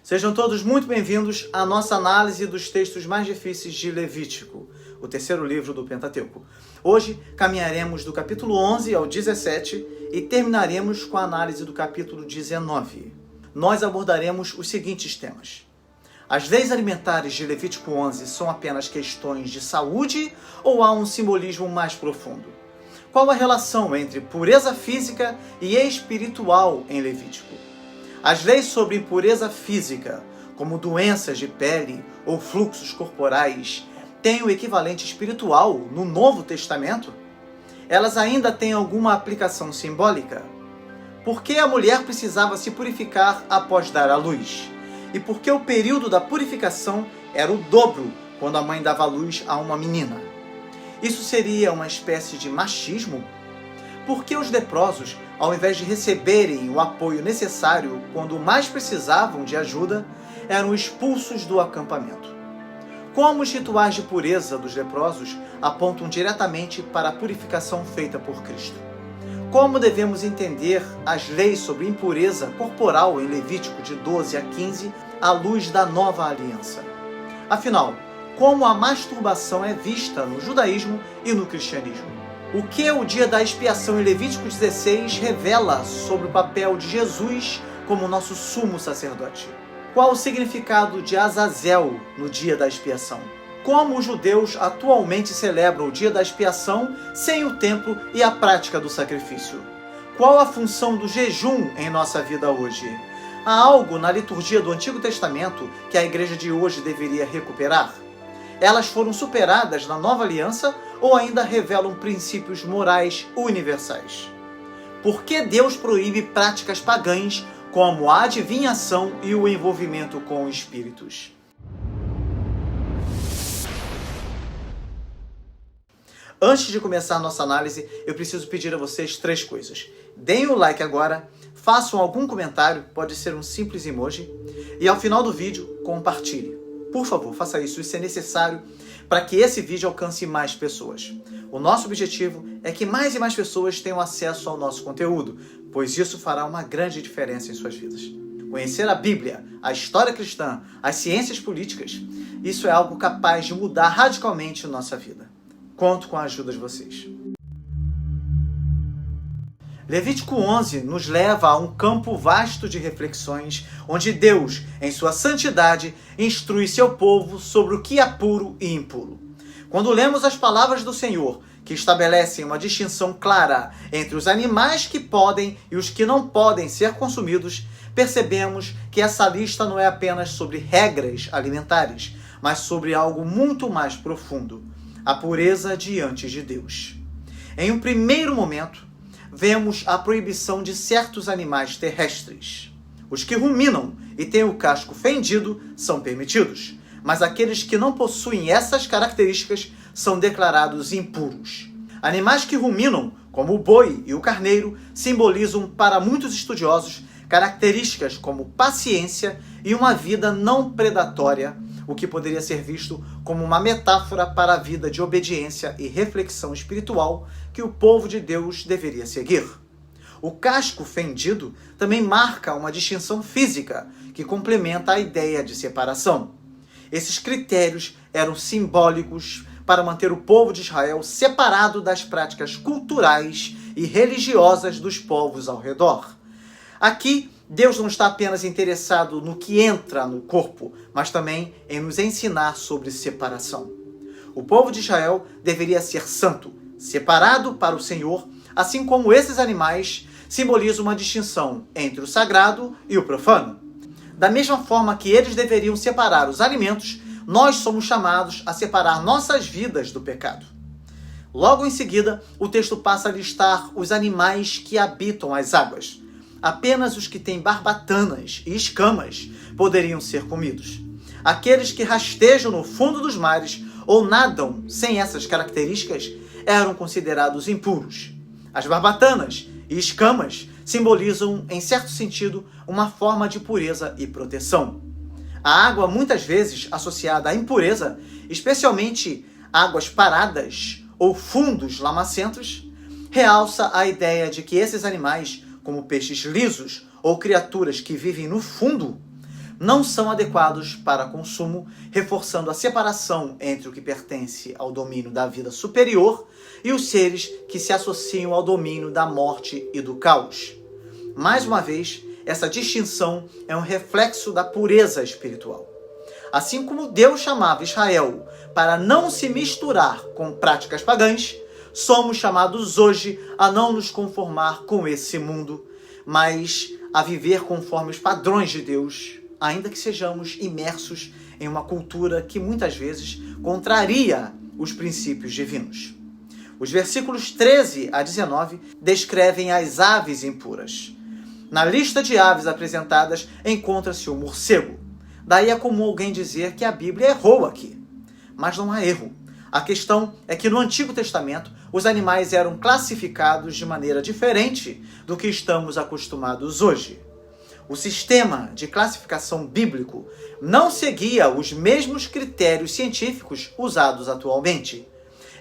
Sejam todos muito bem-vindos à nossa análise dos textos mais difíceis de Levítico, o terceiro livro do Pentateuco. Hoje caminharemos do capítulo 11 ao 17 e terminaremos com a análise do capítulo 19. Nós abordaremos os seguintes temas. As leis alimentares de Levítico 11 são apenas questões de saúde ou há um simbolismo mais profundo? Qual a relação entre pureza física e espiritual em Levítico? As leis sobre impureza física, como doenças de pele ou fluxos corporais, têm o equivalente espiritual no Novo Testamento? Elas ainda têm alguma aplicação simbólica? Por que a mulher precisava se purificar após dar à luz? E por que o período da purificação era o dobro quando a mãe dava à luz a uma menina? Isso seria uma espécie de machismo? Por que os leprosos, ao invés de receberem o apoio necessário quando mais precisavam de ajuda, eram expulsos do acampamento? Como os rituais de pureza dos leprosos apontam diretamente para a purificação feita por Cristo? Como devemos entender as leis sobre impureza corporal em Levítico de 12 a 15 à luz da nova aliança? Afinal, como a masturbação é vista no judaísmo e no cristianismo? O que o dia da expiação em Levítico 16 revela sobre o papel de Jesus como nosso sumo sacerdote? Qual o significado de Azazel no dia da expiação? Como os judeus atualmente celebram o dia da expiação sem o templo e a prática do sacrifício? Qual a função do jejum em nossa vida hoje? Há algo na liturgia do Antigo Testamento que a igreja de hoje deveria recuperar? Elas foram superadas na Nova Aliança ou ainda revelam princípios morais universais? Por que Deus proíbe práticas pagãs como a adivinhação e o envolvimento com espíritos? Antes de começar a nossa análise, eu preciso pedir a vocês 3 coisas. Deem o like agora, façam algum comentário, pode ser um simples emoji, e ao final do vídeo, compartilhe. Por favor, faça isso, isso é necessário para que esse vídeo alcance mais pessoas. O nosso objetivo é que mais e mais pessoas tenham acesso ao nosso conteúdo, pois isso fará uma grande diferença em suas vidas. Conhecer a Bíblia, a história cristã, as ciências políticas, isso é algo capaz de mudar radicalmente a nossa vida. Conto com a ajuda de vocês. Levítico 11 nos leva a um campo vasto de reflexões, onde Deus, em sua santidade, instrui seu povo sobre o que é puro e impuro. Quando lemos as palavras do Senhor, que estabelecem uma distinção clara entre os animais que podem e os que não podem ser consumidos, percebemos que essa lista não é apenas sobre regras alimentares, mas sobre algo muito mais profundo: a pureza diante de Deus. Em um primeiro momento, vemos a proibição de certos animais terrestres. Os que ruminam e têm o casco fendido são permitidos, mas aqueles que não possuem essas características são declarados impuros. Animais que ruminam, como o boi e o carneiro, simbolizam para muitos estudiosos características como paciência e uma vida não predatória, o que poderia ser visto como uma metáfora para a vida de obediência e reflexão espiritual que o povo de Deus deveria seguir. O casco fendido também marca uma distinção física que complementa a ideia de separação. Esses critérios eram simbólicos para manter o povo de Israel separado das práticas culturais e religiosas dos povos ao redor. Aqui, Deus não está apenas interessado no que entra no corpo, mas também em nos ensinar sobre separação. O povo de Israel deveria ser santo, separado para o Senhor, assim como esses animais simbolizam uma distinção entre o sagrado e o profano. Da mesma forma que eles deveriam separar os alimentos, nós somos chamados a separar nossas vidas do pecado. Logo em seguida, o texto passa a listar os animais que habitam as águas. Apenas os que têm barbatanas e escamas poderiam ser comidos. Aqueles que rastejam no fundo dos mares ou nadam sem essas características eram considerados impuros. As barbatanas e escamas simbolizam, em certo sentido, uma forma de pureza e proteção. A água, muitas vezes associada à impureza, especialmente águas paradas ou fundos lamacentos, realça a ideia de que esses animais, como peixes lisos ou criaturas que vivem no fundo, não são adequados para consumo, reforçando a separação entre o que pertence ao domínio da vida superior e os seres que se associam ao domínio da morte e do caos. Mais uma vez, essa distinção é um reflexo da pureza espiritual. Assim como Deus chamava Israel para não se misturar com práticas pagãs, somos chamados hoje a não nos conformar com esse mundo, mas a viver conforme os padrões de Deus, ainda que sejamos imersos em uma cultura que muitas vezes contraria os princípios divinos. Os versículos 13 a 19 descrevem as aves impuras. Na lista de aves apresentadas encontra-se o morcego. Daí é comum alguém dizer que a Bíblia errou aqui. Mas não há erro. A questão é que no Antigo Testamento os animais eram classificados de maneira diferente do que estamos acostumados hoje. O sistema de classificação bíblico não seguia os mesmos critérios científicos usados atualmente.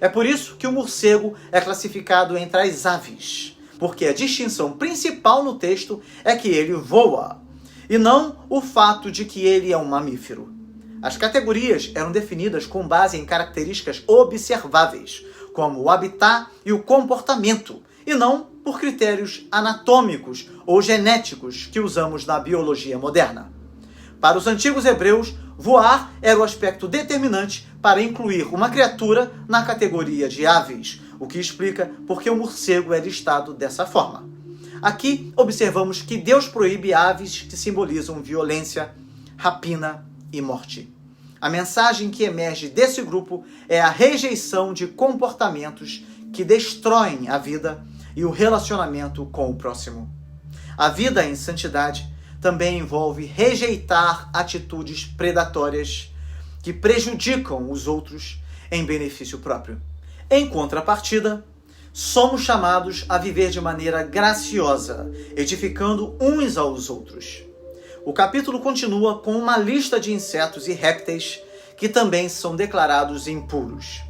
É por isso que o morcego é classificado entre as aves, porque a distinção principal no texto é que ele voa, e não o fato de que ele é um mamífero. As categorias eram definidas com base em características observáveis, como o habitat e o comportamento, e não por critérios anatômicos ou genéticos que usamos na biologia moderna. Para os antigos hebreus, voar era o aspecto determinante para incluir uma criatura na categoria de aves, o que explica por que o morcego é listado dessa forma. Aqui observamos que Deus proíbe aves que simbolizam violência, rapina e morte. A mensagem que emerge desse grupo é a rejeição de comportamentos que destroem a vida e o relacionamento com o próximo. A vida em santidade também envolve rejeitar atitudes predatórias que prejudicam os outros em benefício próprio. Em contrapartida, somos chamados a viver de maneira graciosa, edificando uns aos outros. O capítulo continua com uma lista de insetos e répteis que também são declarados impuros.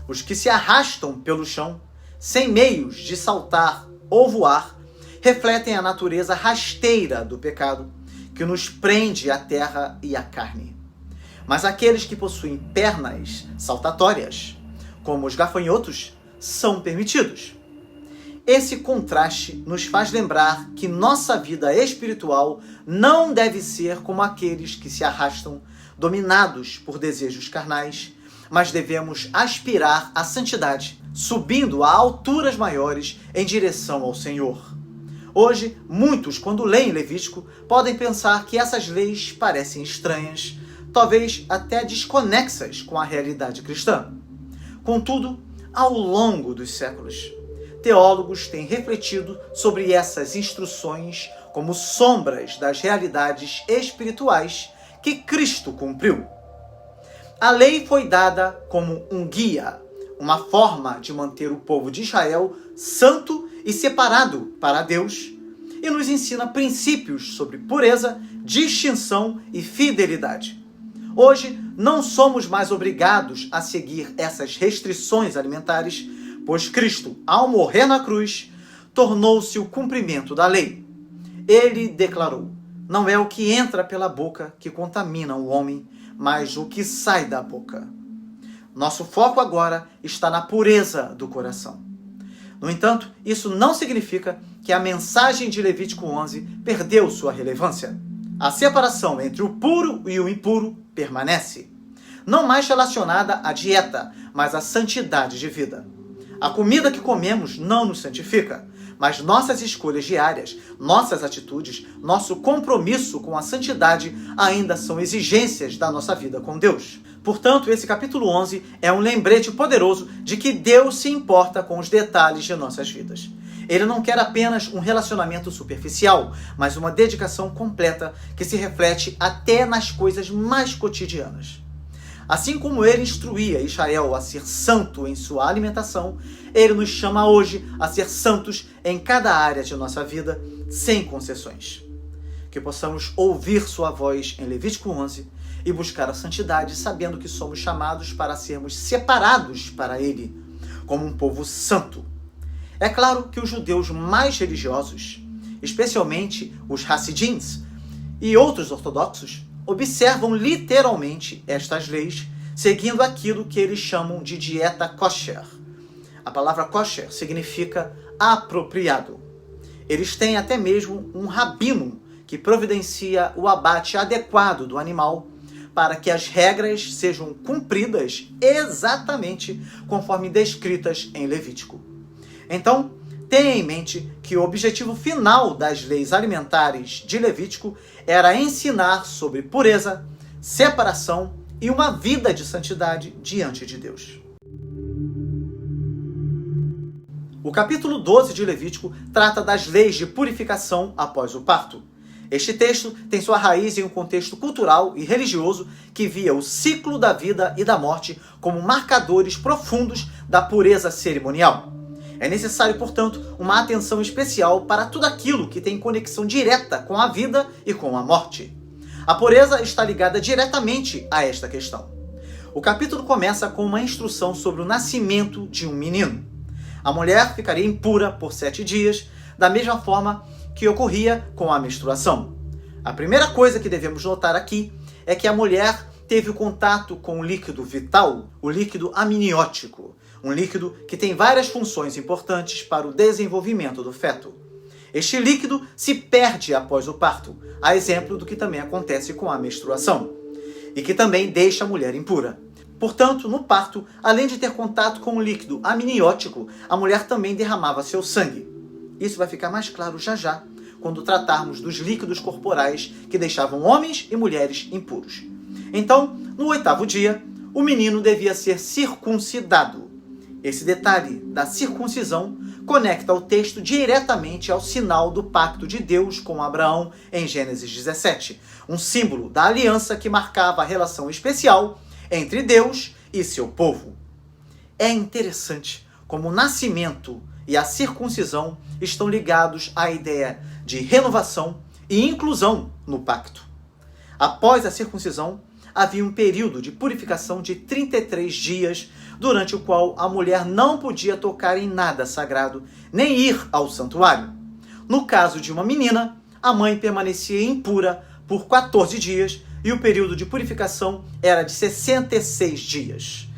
Os que se arrastam pelo chão, sem meios de saltar ou voar, refletem a natureza rasteira do pecado, que nos prende à terra e à carne. Mas aqueles que possuem pernas saltatórias, como os gafanhotos, são permitidos. Esse contraste nos faz lembrar que nossa vida espiritual não deve ser como aqueles que se arrastam, dominados por desejos carnais, mas devemos aspirar à santidade, subindo a alturas maiores em direção ao Senhor. Hoje, muitos, quando leem Levítico, podem pensar que essas leis parecem estranhas, talvez até desconexas com a realidade cristã. Contudo, ao longo dos séculos, teólogos têm refletido sobre essas instruções como sombras das realidades espirituais que Cristo cumpriu. A lei foi dada como um guia, uma forma de manter o povo de Israel santo e separado para Deus, e nos ensina princípios sobre pureza, distinção e fidelidade. Hoje, não somos mais obrigados a seguir essas restrições alimentares, pois Cristo, ao morrer na cruz, tornou-se o cumprimento da lei. Ele declarou: não é o que entra pela boca que contamina o homem, mas o que sai da boca. Nosso foco agora está na pureza do coração. No entanto, isso não significa que a mensagem de Levítico 11 perdeu sua relevância. A separação entre o puro e o impuro permanece, não mais relacionada à dieta, mas à santidade de vida. A comida que comemos não nos santifica, mas nossas escolhas diárias, nossas atitudes, nosso compromisso com a santidade ainda são exigências da nossa vida com Deus. Portanto, esse capítulo 11 é um lembrete poderoso de que Deus se importa com os detalhes de nossas vidas. Ele não quer apenas um relacionamento superficial, mas uma dedicação completa que se reflete até nas coisas mais cotidianas. Assim como ele instruía Israel a ser santo em sua alimentação, ele nos chama hoje a ser santos em cada área de nossa vida, sem concessões. Que possamos ouvir sua voz em Levítico 11 e buscar a santidade, sabendo que somos chamados para sermos separados para ele, como um povo santo. É claro que os judeus mais religiosos, especialmente os Hassidins e outros ortodoxos, observam literalmente estas leis, seguindo aquilo que eles chamam de dieta kosher. A palavra kosher significa apropriado. Eles têm até mesmo um rabino que providencia o abate adequado do animal para que as regras sejam cumpridas exatamente conforme descritas em Levítico. Então, tenha em mente que o objetivo final das leis alimentares de Levítico era ensinar sobre pureza, separação e uma vida de santidade diante de Deus. O capítulo 12 de Levítico trata das leis de purificação após o parto. Este texto tem sua raiz em um contexto cultural e religioso que via o ciclo da vida e da morte como marcadores profundos da pureza cerimonial. É necessário, portanto, uma atenção especial para tudo aquilo que tem conexão direta com a vida e com a morte. A pureza está ligada diretamente a esta questão. O capítulo começa com uma instrução sobre o nascimento de um menino. A mulher ficaria impura por 7 dias, da mesma forma que ocorria com a menstruação. A primeira coisa que devemos notar aqui é que a mulher teve o contato com o líquido vital, o líquido amniótico, um líquido que tem várias funções importantes para o desenvolvimento do feto. Este líquido se perde após o parto, a exemplo do que também acontece com a menstruação, e que também deixa a mulher impura. Portanto, no parto, além de ter contato com o líquido amniótico, a mulher também derramava seu sangue. Isso vai ficar mais claro já já, quando tratarmos dos líquidos corporais que deixavam homens e mulheres impuros. Então, no 8º dia, o menino devia ser circuncidado. Esse detalhe da circuncisão conecta o texto diretamente ao sinal do pacto de Deus com Abraão em Gênesis 17, um símbolo da aliança que marcava a relação especial entre Deus e seu povo. É interessante como o nascimento e a circuncisão estão ligados à ideia de renovação e inclusão no pacto. Após a circuncisão, havia um período de purificação de 33 dias, durante o qual a mulher não podia tocar em nada sagrado, nem ir ao santuário. No caso de uma menina, a mãe permanecia impura por 14 dias e o período de purificação era de 66 dias.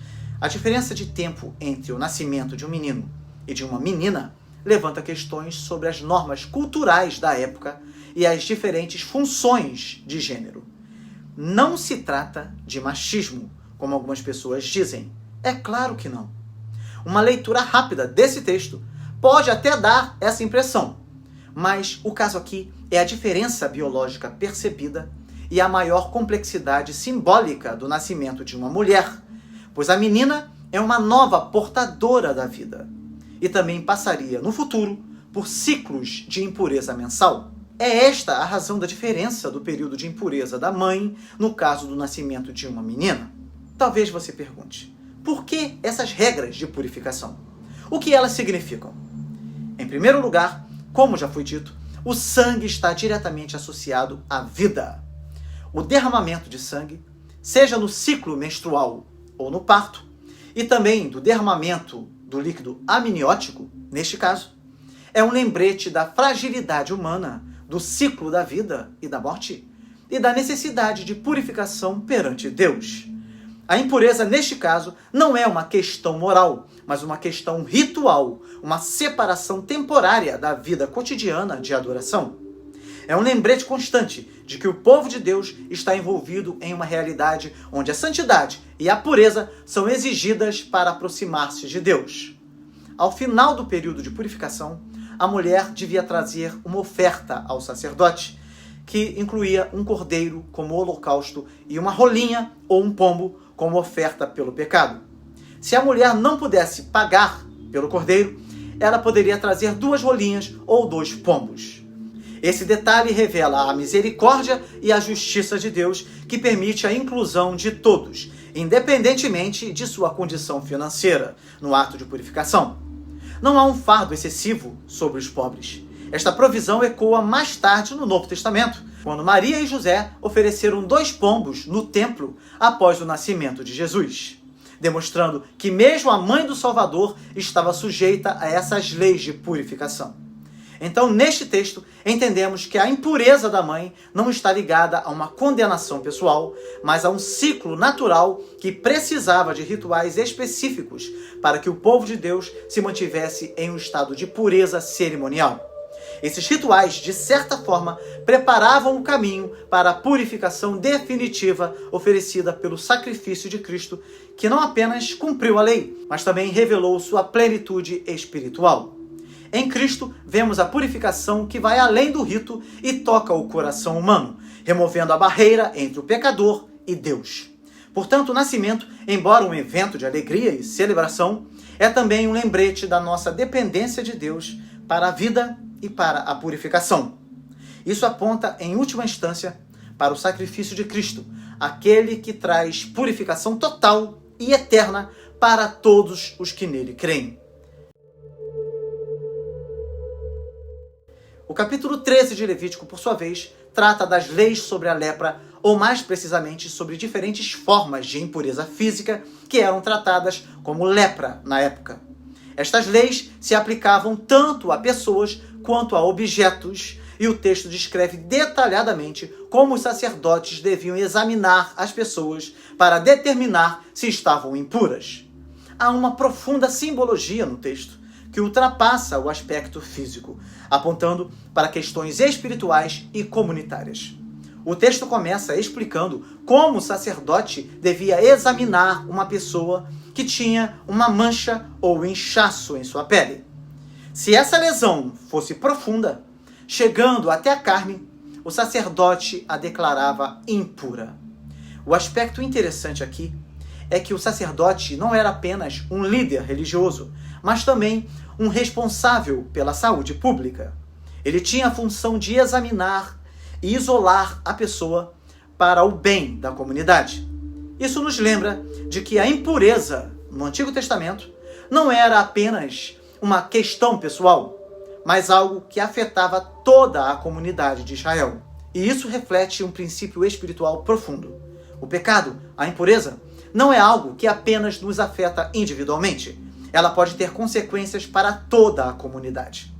A diferença de tempo entre o nascimento de um menino e de uma menina levanta questões sobre as normas culturais da época e as diferentes funções de gênero. Não se trata de machismo, como algumas pessoas dizem. É claro que não. Uma leitura rápida desse texto pode até dar essa impressão, mas o caso aqui é a diferença biológica percebida e a maior complexidade simbólica do nascimento de uma mulher, pois a menina é uma nova portadora da vida e também passaria no futuro por ciclos de impureza mensal. É esta a razão da diferença do período de impureza da mãe no caso do nascimento de uma menina. Talvez você pergunte, por que essas regras de purificação? O que elas significam? Em primeiro lugar, como já foi dito, o sangue está diretamente associado à vida. O derramamento de sangue, seja no ciclo menstrual ou no parto, e também do derramamento do líquido amniótico, neste caso, é um lembrete da fragilidade humana, do ciclo da vida e da morte, e da necessidade de purificação perante Deus. A impureza, neste caso, não é uma questão moral, mas uma questão ritual, uma separação temporária da vida cotidiana de adoração. É um lembrete constante de que o povo de Deus está envolvido em uma realidade onde a santidade e a pureza são exigidas para aproximar-se de Deus. Ao final do período de purificação, a mulher devia trazer uma oferta ao sacerdote, que incluía um cordeiro como holocausto e uma rolinha ou um pombo como oferta pelo pecado. Se a mulher não pudesse pagar pelo cordeiro, ela poderia trazer 2 rolinhas ou 2 pombos. Esse detalhe revela a misericórdia e a justiça de Deus, que permite a inclusão de todos, independentemente de sua condição financeira, no ato de purificação. Não há um fardo excessivo sobre os pobres. Esta provisão ecoa mais tarde no Novo Testamento, quando Maria e José ofereceram 2 pombos no templo após o nascimento de Jesus, demonstrando que mesmo a mãe do Salvador estava sujeita a essas leis de purificação. Então, neste texto, entendemos que a impureza da mãe não está ligada a uma condenação pessoal, mas a um ciclo natural que precisava de rituais específicos para que o povo de Deus se mantivesse em um estado de pureza cerimonial. Esses rituais, de certa forma, preparavam o caminho para a purificação definitiva oferecida pelo sacrifício de Cristo, que não apenas cumpriu a lei, mas também revelou sua plenitude espiritual. Em Cristo, vemos a purificação que vai além do rito e toca o coração humano, removendo a barreira entre o pecador e Deus. Portanto, o nascimento, embora um evento de alegria e celebração, é também um lembrete da nossa dependência de Deus para a vida e para a purificação. Isso aponta, em última instância, para o sacrifício de Cristo, aquele que traz purificação total e eterna para todos os que nele creem. O capítulo 13 de Levítico, por sua vez, trata das leis sobre a lepra, ou mais precisamente sobre diferentes formas de impureza física que eram tratadas como lepra na época. Estas leis se aplicavam tanto a pessoas quanto a objetos, e o texto descreve detalhadamente como os sacerdotes deviam examinar as pessoas para determinar se estavam impuras. Há uma profunda simbologia no texto, que ultrapassa o aspecto físico, apontando para questões espirituais e comunitárias. O texto começa explicando como o sacerdote devia examinar uma pessoa que tinha uma mancha ou inchaço em sua pele. Se essa lesão fosse profunda, chegando até a carne, o sacerdote a declarava impura. O aspecto interessante aqui é que o sacerdote não era apenas um líder religioso, mas também um responsável pela saúde pública. Ele tinha a função de examinar e isolar a pessoa para o bem da comunidade. Isso nos lembra de que a impureza no Antigo Testamento não era apenas uma questão pessoal, mas algo que afetava toda a comunidade de Israel. E isso reflete um princípio espiritual profundo. O pecado, a impureza, não é algo que apenas nos afeta individualmente. Ela pode ter consequências para toda a comunidade.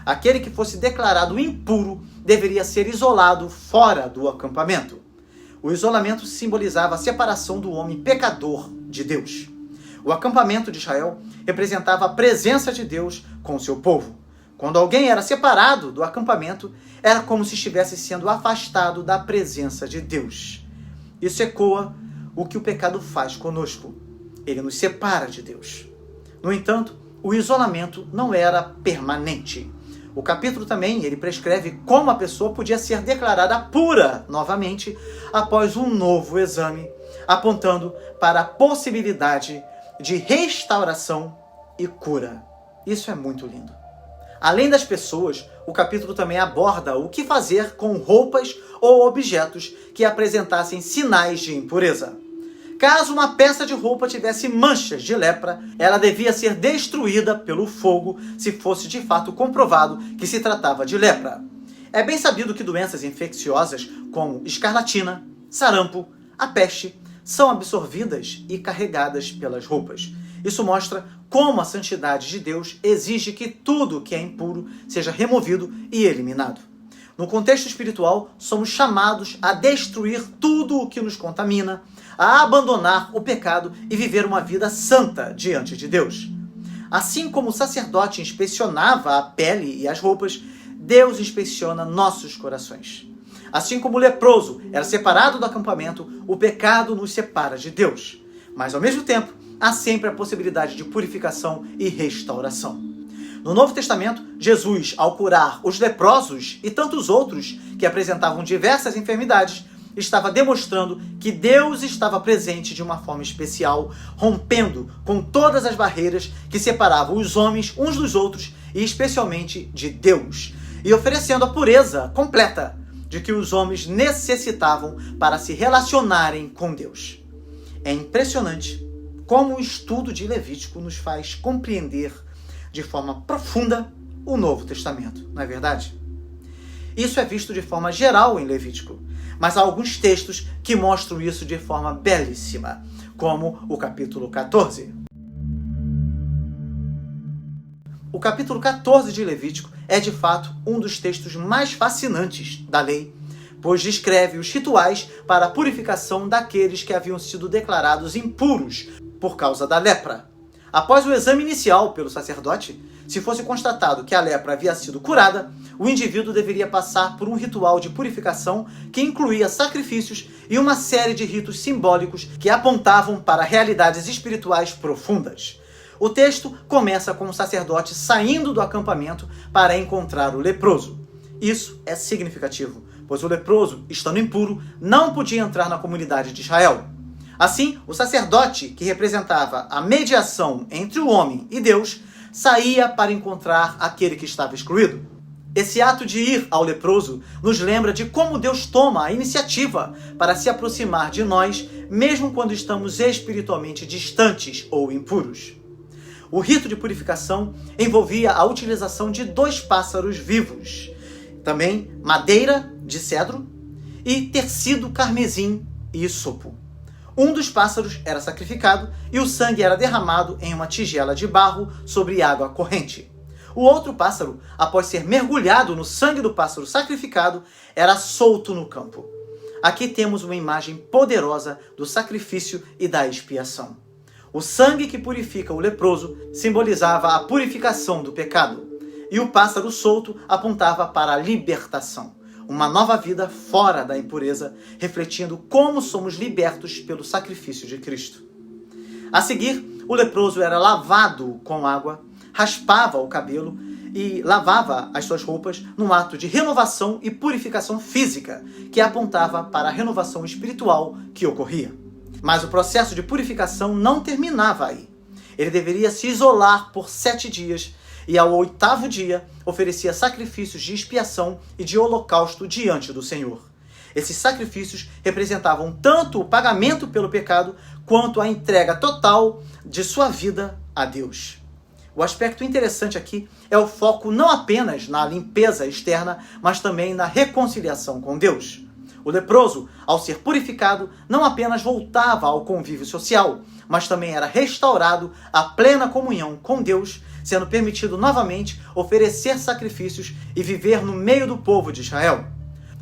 Aquele que fosse declarado impuro deveria ser isolado fora do acampamento. O isolamento simbolizava a separação do homem pecador de Deus. O acampamento de Israel representava a presença de Deus com o seu povo. Quando alguém era separado do acampamento, era como se estivesse sendo afastado da presença de Deus. Isso ecoa o que o pecado faz conosco. Ele nos separa de Deus. No entanto, o isolamento não era permanente. O capítulo também ele prescreve como a pessoa podia ser declarada pura novamente após um novo exame, apontando para a possibilidade de restauração e cura. Isso é muito lindo. Além das pessoas, o capítulo também aborda o que fazer com roupas ou objetos que apresentassem sinais de impureza. Caso uma peça de roupa tivesse manchas de lepra, ela devia ser destruída pelo fogo se fosse de fato comprovado que se tratava de lepra. É bem sabido que doenças infecciosas como escarlatina, sarampo, a peste, são absorvidas e carregadas pelas roupas. Isso mostra como a santidade de Deus exige que tudo que é impuro seja removido e eliminado. No contexto espiritual, somos chamados a destruir tudo o que nos contamina, a abandonar o pecado e viver uma vida santa diante de Deus. Assim como o sacerdote inspecionava a pele e as roupas, Deus inspeciona nossos corações. Assim como o leproso era separado do acampamento, o pecado nos separa de Deus. Mas, ao mesmo tempo, há sempre a possibilidade de purificação e restauração. No Novo Testamento, Jesus, ao curar os leprosos e tantos outros que apresentavam diversas enfermidades, estava demonstrando que Deus estava presente de uma forma especial, rompendo com todas as barreiras que separavam os homens uns dos outros e especialmente de Deus, e oferecendo a pureza completa de que os homens necessitavam para se relacionarem com Deus. É impressionante como o estudo de Levítico nos faz compreender de forma profunda o Novo Testamento, não é verdade? Isso é visto de forma geral em Levítico, mas há alguns textos que mostram isso de forma belíssima, como o capítulo 14. O capítulo 14 de Levítico é, de fato, um dos textos mais fascinantes da lei, pois descreve os rituais para a purificação daqueles que haviam sido declarados impuros por causa da lepra. Após o exame inicial pelo sacerdote, se fosse constatado que a lepra havia sido curada, o indivíduo deveria passar por um ritual de purificação que incluía sacrifícios e uma série de ritos simbólicos que apontavam para realidades espirituais profundas. O texto começa com o sacerdote saindo do acampamento para encontrar o leproso. Isso é significativo, pois o leproso, estando impuro, não podia entrar na comunidade de Israel. Assim, o sacerdote, que representava a mediação entre o homem e Deus, saía para encontrar aquele que estava excluído. Esse ato de ir ao leproso nos lembra de como Deus toma a iniciativa para se aproximar de nós, mesmo quando estamos espiritualmente distantes ou impuros. O rito de purificação envolvia a utilização de 2 pássaros vivos, também madeira de cedro e tecido carmesim e hisopo. Um dos pássaros era sacrificado e o sangue era derramado em uma tigela de barro sobre água corrente. O outro pássaro, após ser mergulhado no sangue do pássaro sacrificado, era solto no campo. Aqui temos uma imagem poderosa do sacrifício e da expiação. O sangue que purifica o leproso simbolizava a purificação do pecado, e o pássaro solto apontava para a libertação. Uma nova vida fora da impureza, refletindo como somos libertos pelo sacrifício de Cristo. A seguir, o leproso era lavado com água, raspava o cabelo e lavava as suas roupas num ato de renovação e purificação física, que apontava para a renovação espiritual que ocorria. Mas o processo de purificação não terminava aí. Ele deveria se isolar por 7 dias, e ao 8º dia oferecia sacrifícios de expiação e de holocausto diante do Senhor. Esses sacrifícios representavam tanto o pagamento pelo pecado, quanto a entrega total de sua vida a Deus. O aspecto interessante aqui é o foco não apenas na limpeza externa, mas também na reconciliação com Deus. O leproso, ao ser purificado, não apenas voltava ao convívio social, mas também era restaurado à plena comunhão com Deus, sendo permitido novamente oferecer sacrifícios e viver no meio do povo de Israel.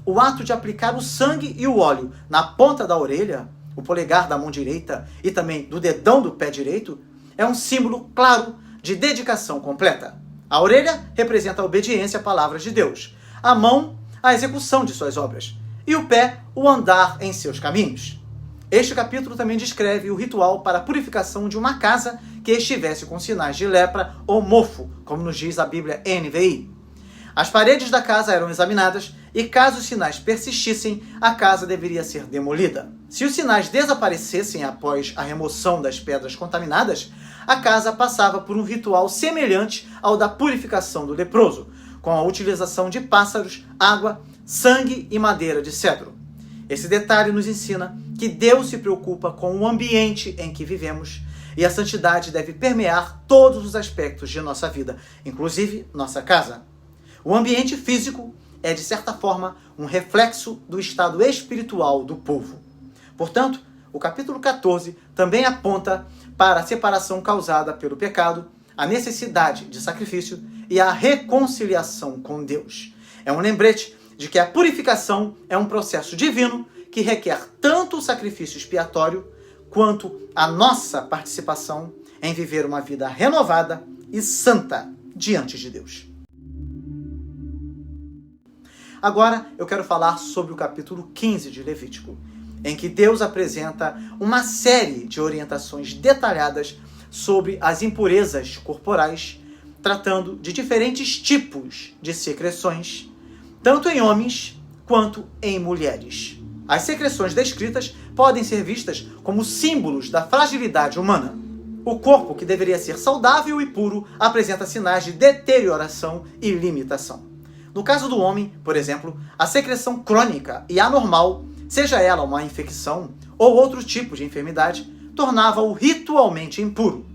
O ato de aplicar o sangue e o óleo na ponta da orelha, o polegar da mão direita e também do dedão do pé direito, é um símbolo claro de dedicação completa. A orelha representa a obediência à palavra de Deus, a mão, a execução de suas obras, e o pé, o andar em seus caminhos. Este capítulo também descreve o ritual para a purificação de uma casa que estivesse com sinais de lepra ou mofo, como nos diz a Bíblia NVI. As paredes da casa eram examinadas e, caso os sinais persistissem, a casa deveria ser demolida. Se os sinais desaparecessem após a remoção das pedras contaminadas, a casa passava por um ritual semelhante ao da purificação do leproso, com a utilização de pássaros, água, sangue e madeira de cedro. Esse detalhe nos ensina que Deus se preocupa com o ambiente em que vivemos e a santidade deve permear todos os aspectos de nossa vida, inclusive nossa casa. O ambiente físico é, de certa forma, um reflexo do estado espiritual do povo. Portanto, o capítulo 14 também aponta para a separação causada pelo pecado, a necessidade de sacrifício e a reconciliação com Deus. É um lembrete de que a purificação é um processo divino que requer tanto o sacrifício expiatório quanto a nossa participação em viver uma vida renovada e santa diante de Deus. Agora eu quero falar sobre o capítulo 15 de Levítico, em que Deus apresenta uma série de orientações detalhadas sobre as impurezas corporais, tratando de diferentes tipos de secreções, tanto em homens quanto em mulheres. As secreções descritas podem ser vistas como símbolos da fragilidade humana. O corpo, que deveria ser saudável e puro, apresenta sinais de deterioração e limitação. No caso do homem, por exemplo, a secreção crônica e anormal, seja ela uma infecção ou outro tipo de enfermidade, tornava-o ritualmente impuro.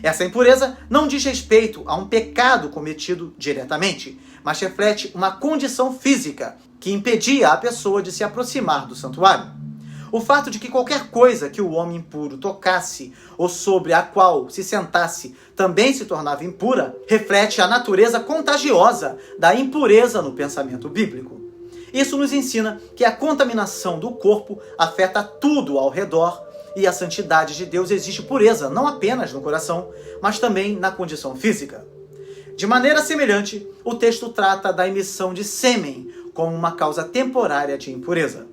Essa impureza não diz respeito a um pecado cometido diretamente, mas reflete uma condição física que impedia a pessoa de se aproximar do santuário. O fato de que qualquer coisa que o homem impuro tocasse ou sobre a qual se sentasse também se tornava impura, reflete a natureza contagiosa da impureza no pensamento bíblico. Isso nos ensina que a contaminação do corpo afeta tudo ao redor e a santidade de Deus exige pureza não apenas no coração, mas também na condição física. De maneira semelhante, o texto trata da emissão de sêmen como uma causa temporária de impureza.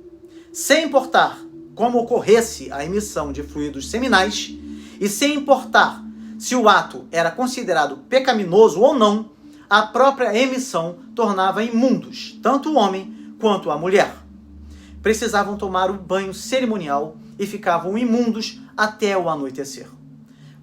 Sem importar como ocorresse a emissão de fluidos seminais e sem importar se o ato era considerado pecaminoso ou não, a própria emissão tornava imundos tanto o homem quanto a mulher. Precisavam tomar o banho cerimonial e ficavam imundos até o anoitecer.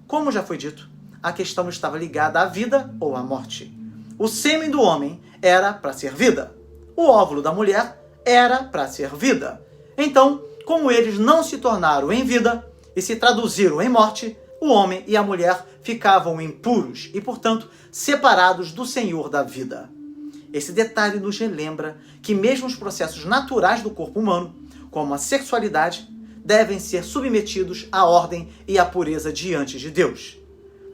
Como já foi dito, a questão estava ligada à vida ou à morte. O sêmen do homem era para ser vida. O óvulo da mulher era para ser vida. Então, como eles não se tornaram em vida e se traduziram em morte, o homem e a mulher ficavam impuros e, portanto, separados do Senhor da vida. Esse detalhe nos relembra que mesmo os processos naturais do corpo humano, como a sexualidade, devem ser submetidos à ordem e à pureza diante de Deus.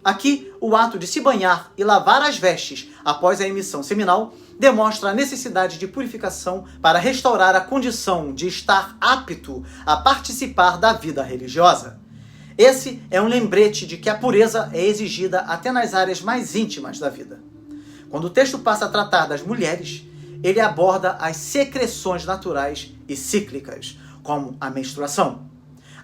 Aqui, o ato de se banhar e lavar as vestes após a emissão seminal demonstra a necessidade de purificação para restaurar a condição de estar apto a participar da vida religiosa. Esse é um lembrete de que a pureza é exigida até nas áreas mais íntimas da vida. Quando o texto passa a tratar das mulheres, ele aborda as secreções naturais e cíclicas, como a menstruação.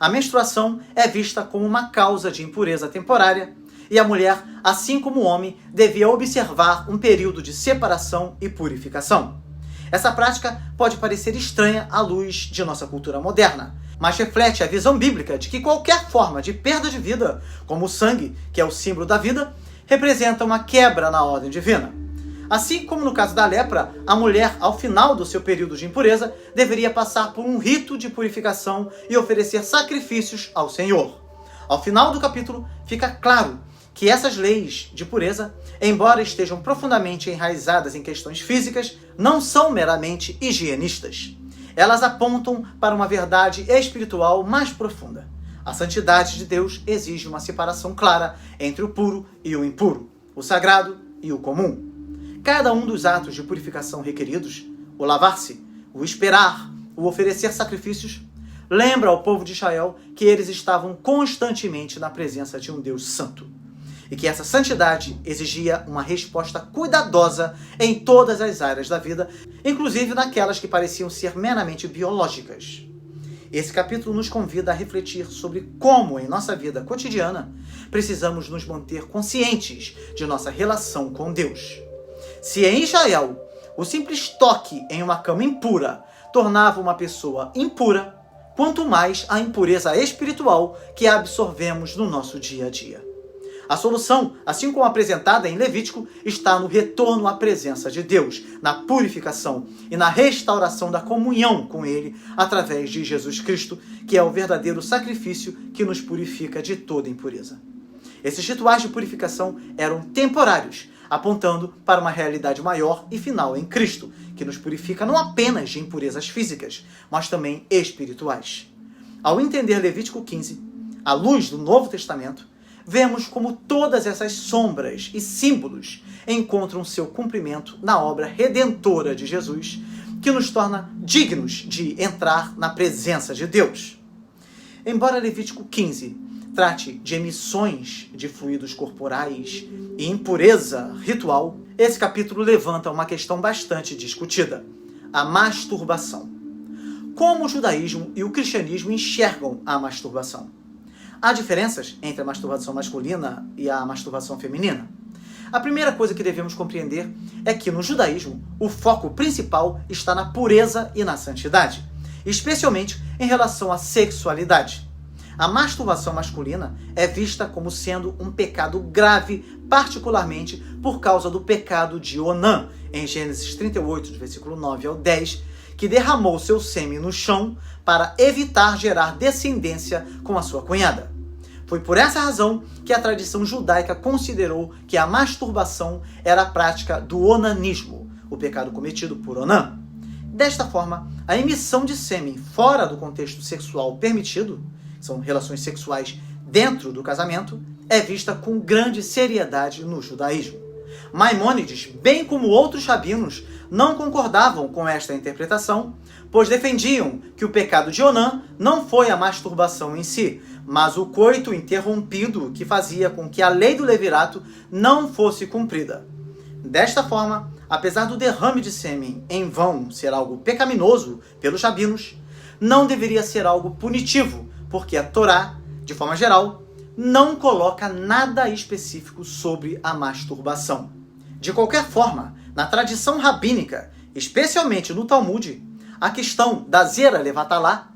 A menstruação é vista como uma causa de impureza temporária, e a mulher, assim como o homem, devia observar um período de separação e purificação. Essa prática pode parecer estranha à luz de nossa cultura moderna, mas reflete a visão bíblica de que qualquer forma de perda de vida, como o sangue, que é o símbolo da vida, representa uma quebra na ordem divina. Assim como no caso da lepra, a mulher, ao final do seu período de impureza, deveria passar por um rito de purificação e oferecer sacrifícios ao Senhor. Ao final do capítulo, fica claro que essas leis de pureza, embora estejam profundamente enraizadas em questões físicas, não são meramente higienistas. Elas apontam para uma verdade espiritual mais profunda. A santidade de Deus exige uma separação clara entre o puro e o impuro, o sagrado e o comum. Cada um dos atos de purificação requeridos, o lavar-se, o esperar, o oferecer sacrifícios, lembra ao povo de Israel que eles estavam constantemente na presença de um Deus santo. E que essa santidade exigia uma resposta cuidadosa em todas as áreas da vida, inclusive naquelas que pareciam ser meramente biológicas. Esse capítulo nos convida a refletir sobre como, em nossa vida cotidiana, precisamos nos manter conscientes de nossa relação com Deus. Se em Israel o simples toque em uma cama impura tornava uma pessoa impura, quanto mais a impureza espiritual que absorvemos no nosso dia a dia. A solução, assim como apresentada em Levítico, está no retorno à presença de Deus, na purificação e na restauração da comunhão com Ele através de Jesus Cristo, que é o verdadeiro sacrifício que nos purifica de toda impureza. Esses rituais de purificação eram temporários, apontando para uma realidade maior e final em Cristo, que nos purifica não apenas de impurezas físicas, mas também espirituais. Ao entender Levítico 15, à luz do Novo Testamento, vemos como todas essas sombras e símbolos encontram seu cumprimento na obra redentora de Jesus, que nos torna dignos de entrar na presença de Deus. Embora Levítico 15 trate de emissões de fluidos corporais e impureza ritual, esse capítulo levanta uma questão bastante discutida: a masturbação. Como o judaísmo e o cristianismo enxergam a masturbação? Há diferenças entre a masturbação masculina e a masturbação feminina? A primeira coisa que devemos compreender é que no judaísmo o foco principal está na pureza e na santidade, especialmente em relação à sexualidade. A masturbação masculina é vista como sendo um pecado grave, particularmente por causa do pecado de Onã, em Gênesis 38, do versículo 9 ao 10, que derramou seu sêmen no chão para evitar gerar descendência com a sua cunhada. Foi por essa razão que a tradição judaica considerou que a masturbação era a prática do onanismo, o pecado cometido por Onã. Desta forma, a emissão de sêmen fora do contexto sexual permitido, são relações sexuais dentro do casamento, é vista com grande seriedade no judaísmo. Maimônides, bem como outros rabinos, não concordavam com esta interpretação, pois defendiam que o pecado de Onã não foi a masturbação em si, mas o coito interrompido que fazia com que a lei do levirato não fosse cumprida. Desta forma, apesar do derrame de sêmen em vão ser algo pecaminoso pelos rabinos, não deveria ser algo punitivo, porque a Torá, de forma geral, não coloca nada específico sobre a masturbação. De qualquer forma, na tradição rabínica, especialmente no Talmud, a questão da zera levatalá,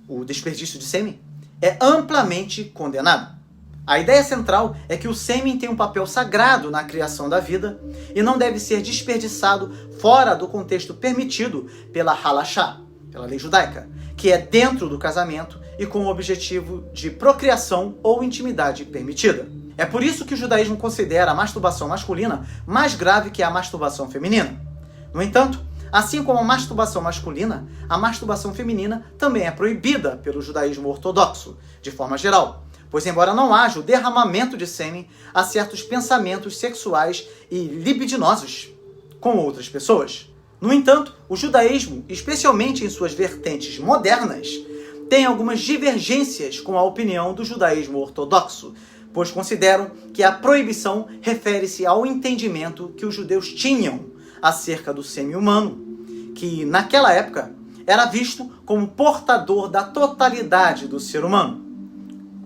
o desperdício de sêmen, é amplamente condenada. A ideia central é que o sêmen tem um papel sagrado na criação da vida e não deve ser desperdiçado fora do contexto permitido pela halachá, pela lei judaica, que é dentro do casamento e com o objetivo de procriação ou intimidade permitida. É por isso que o judaísmo considera a masturbação masculina mais grave que a masturbação feminina. No entanto, assim como a masturbação masculina, a masturbação feminina também é proibida pelo judaísmo ortodoxo, de forma geral, pois embora não haja o derramamento de sêmen, há certos pensamentos sexuais e libidinosos com outras pessoas. No entanto, o judaísmo, especialmente em suas vertentes modernas, tem algumas divergências com a opinião do judaísmo ortodoxo, pois consideram que a proibição refere-se ao entendimento que os judeus tinham acerca do sêmen humano, que naquela época era visto como portador da totalidade do ser humano.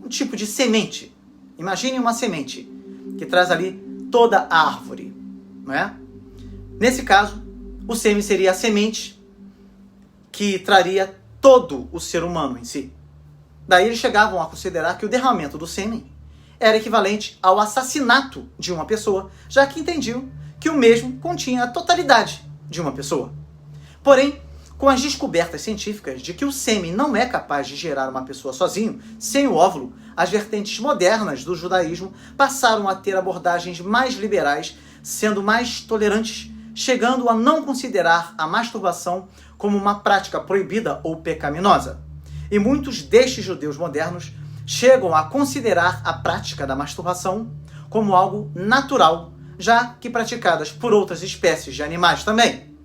Um tipo de semente. Imagine uma semente que traz ali toda a árvore, não é? Nesse caso, o sêmen seria a semente que traria todo o ser humano em si. Daí eles chegavam a considerar que o derramamento do sêmen era equivalente ao assassinato de uma pessoa, já que entendiam que o mesmo continha a totalidade de uma pessoa. Porém, com as descobertas científicas de que o sêmen não é capaz de gerar uma pessoa sozinho, sem o óvulo, as vertentes modernas do judaísmo passaram a ter abordagens mais liberais, sendo mais tolerantes, chegando a não considerar a masturbação como uma prática proibida ou pecaminosa. E muitos destes judeus modernos chegam a considerar a prática da masturbação como algo natural, já que praticadas por outras espécies de animais também.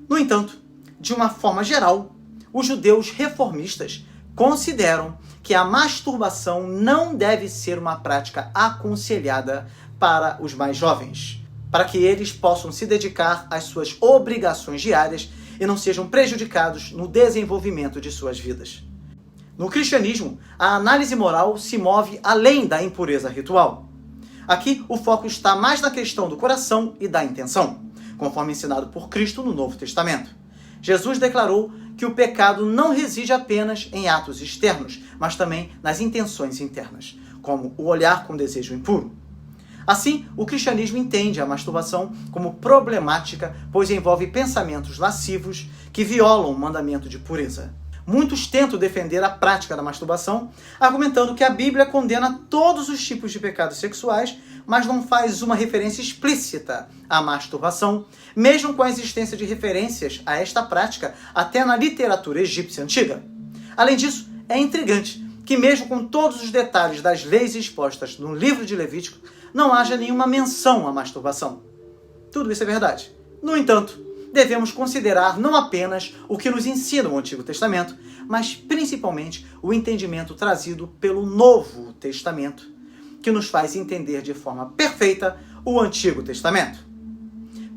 No entanto, de uma forma geral, os judeus reformistas consideram que a masturbação não deve ser uma prática aconselhada para os mais jovens, para que eles possam se dedicar às suas obrigações diárias e não sejam prejudicados no desenvolvimento de suas vidas. No cristianismo, a análise moral se move além da impureza ritual. Aqui, o foco está mais na questão do coração e da intenção, conforme ensinado por Cristo no Novo Testamento. Jesus declarou que o pecado não reside apenas em atos externos, mas também nas intenções internas, como o olhar com desejo impuro. Assim, o cristianismo entende a masturbação como problemática, pois envolve pensamentos lascivos que violam o mandamento de pureza. Muitos tentam defender a prática da masturbação, argumentando que a Bíblia condena todos os tipos de pecados sexuais, mas não faz uma referência explícita à masturbação, mesmo com a existência de referências a esta prática até na literatura egípcia antiga. Além disso, é intrigante que mesmo com todos os detalhes das leis expostas no livro de Levítico, não haja nenhuma menção à masturbação. Tudo isso é verdade. No entanto, devemos considerar não apenas o que nos ensina o Antigo Testamento, mas principalmente o entendimento trazido pelo Novo Testamento, que nos faz entender de forma perfeita o Antigo Testamento.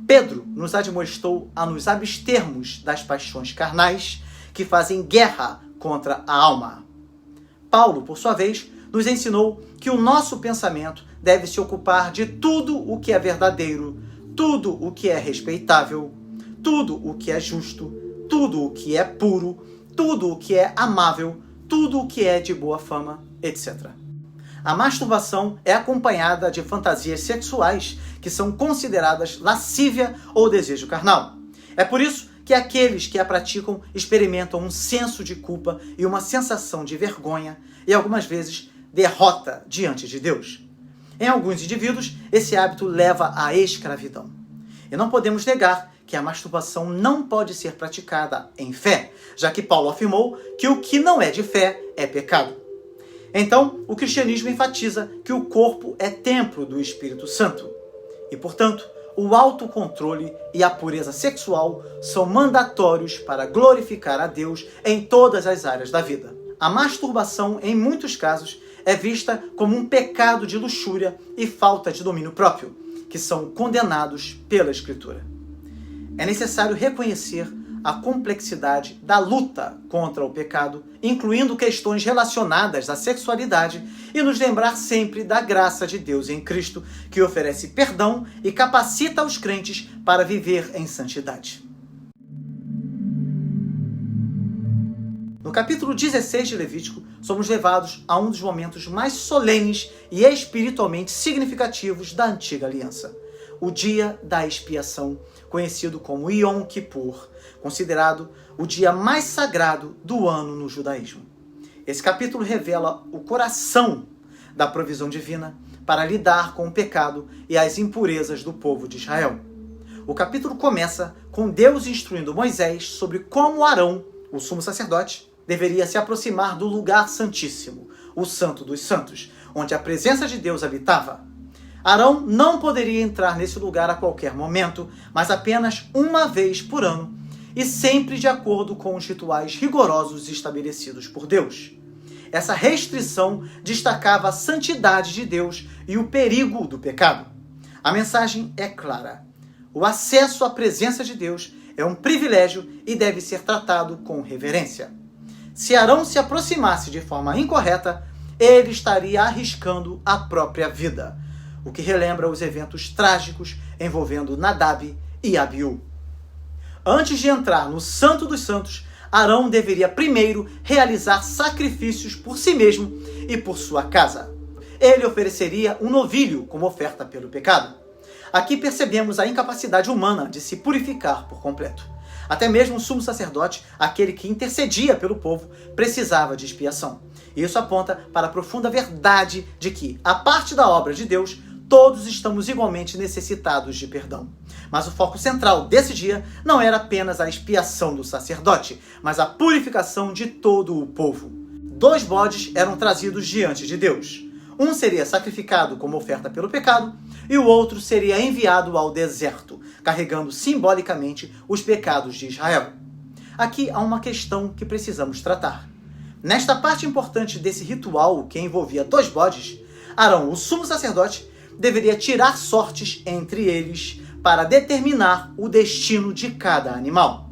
Pedro nos admoestou a nos abstermos das paixões carnais que fazem guerra contra a alma. Paulo, por sua vez, nos ensinou que o nosso pensamento deve se ocupar de tudo o que é verdadeiro, tudo o que é respeitável, tudo o que é justo, tudo o que é puro, tudo o que é amável, tudo o que é de boa fama, etc. A masturbação é acompanhada de fantasias sexuais que são consideradas lascívia ou desejo carnal. É por isso que aqueles que a praticam experimentam um senso de culpa e uma sensação de vergonha e algumas vezes derrota diante de Deus. Em alguns indivíduos, esse hábito leva à escravidão. E não podemos negar que a masturbação não pode ser praticada em fé, já que Paulo afirmou que o que não é de fé é pecado. Então, o cristianismo enfatiza que o corpo é templo do Espírito Santo e, portanto, o autocontrole e a pureza sexual são mandatórios para glorificar a Deus em todas as áreas da vida. A masturbação, em muitos casos, é vista como um pecado de luxúria e falta de domínio próprio, que são condenados pela Escritura. É necessário reconhecer a complexidade da luta contra o pecado, incluindo questões relacionadas à sexualidade, e nos lembrar sempre da graça de Deus em Cristo, que oferece perdão e capacita os crentes para viver em santidade. No capítulo 16 de Levítico, somos levados a um dos momentos mais solenes e espiritualmente significativos da antiga aliança, o dia da expiação, conhecido como Yom Kippur, considerado o dia mais sagrado do ano no judaísmo. Esse capítulo revela o coração da provisão divina para lidar com o pecado e as impurezas do povo de Israel. O capítulo começa com Deus instruindo Moisés sobre como Arão, o sumo sacerdote, deveria se aproximar do lugar santíssimo, o Santo dos Santos, onde a presença de Deus habitava. Arão não poderia entrar nesse lugar a qualquer momento, mas apenas uma vez por ano, e sempre de acordo com os rituais rigorosos estabelecidos por Deus. Essa restrição destacava a santidade de Deus e o perigo do pecado. A mensagem é clara. O acesso à presença de Deus é um privilégio e deve ser tratado com reverência. Se Arão se aproximasse de forma incorreta, ele estaria arriscando a própria vida, o que relembra os eventos trágicos envolvendo Nadab e Abiú. Antes de entrar no Santo dos Santos, Arão deveria primeiro realizar sacrifícios por si mesmo e por sua casa. Ele ofereceria um novilho como oferta pelo pecado. Aqui percebemos a incapacidade humana de se purificar por completo. Até mesmo o sumo sacerdote, aquele que intercedia pelo povo, precisava de expiação. Isso aponta para a profunda verdade de que, a parte da obra de Deus, todos estamos igualmente necessitados de perdão. Mas o foco central desse dia não era apenas a expiação do sacerdote, mas a purificação de todo o povo. 2 bodes eram trazidos diante de Deus. Um seria sacrificado como oferta pelo pecado, e o outro seria enviado ao deserto, carregando simbolicamente os pecados de Israel. Aqui há uma questão que precisamos tratar. Nesta parte importante desse ritual, que envolvia 2 bodes, Arão, o sumo sacerdote, deveria tirar sortes entre eles para determinar o destino de cada animal.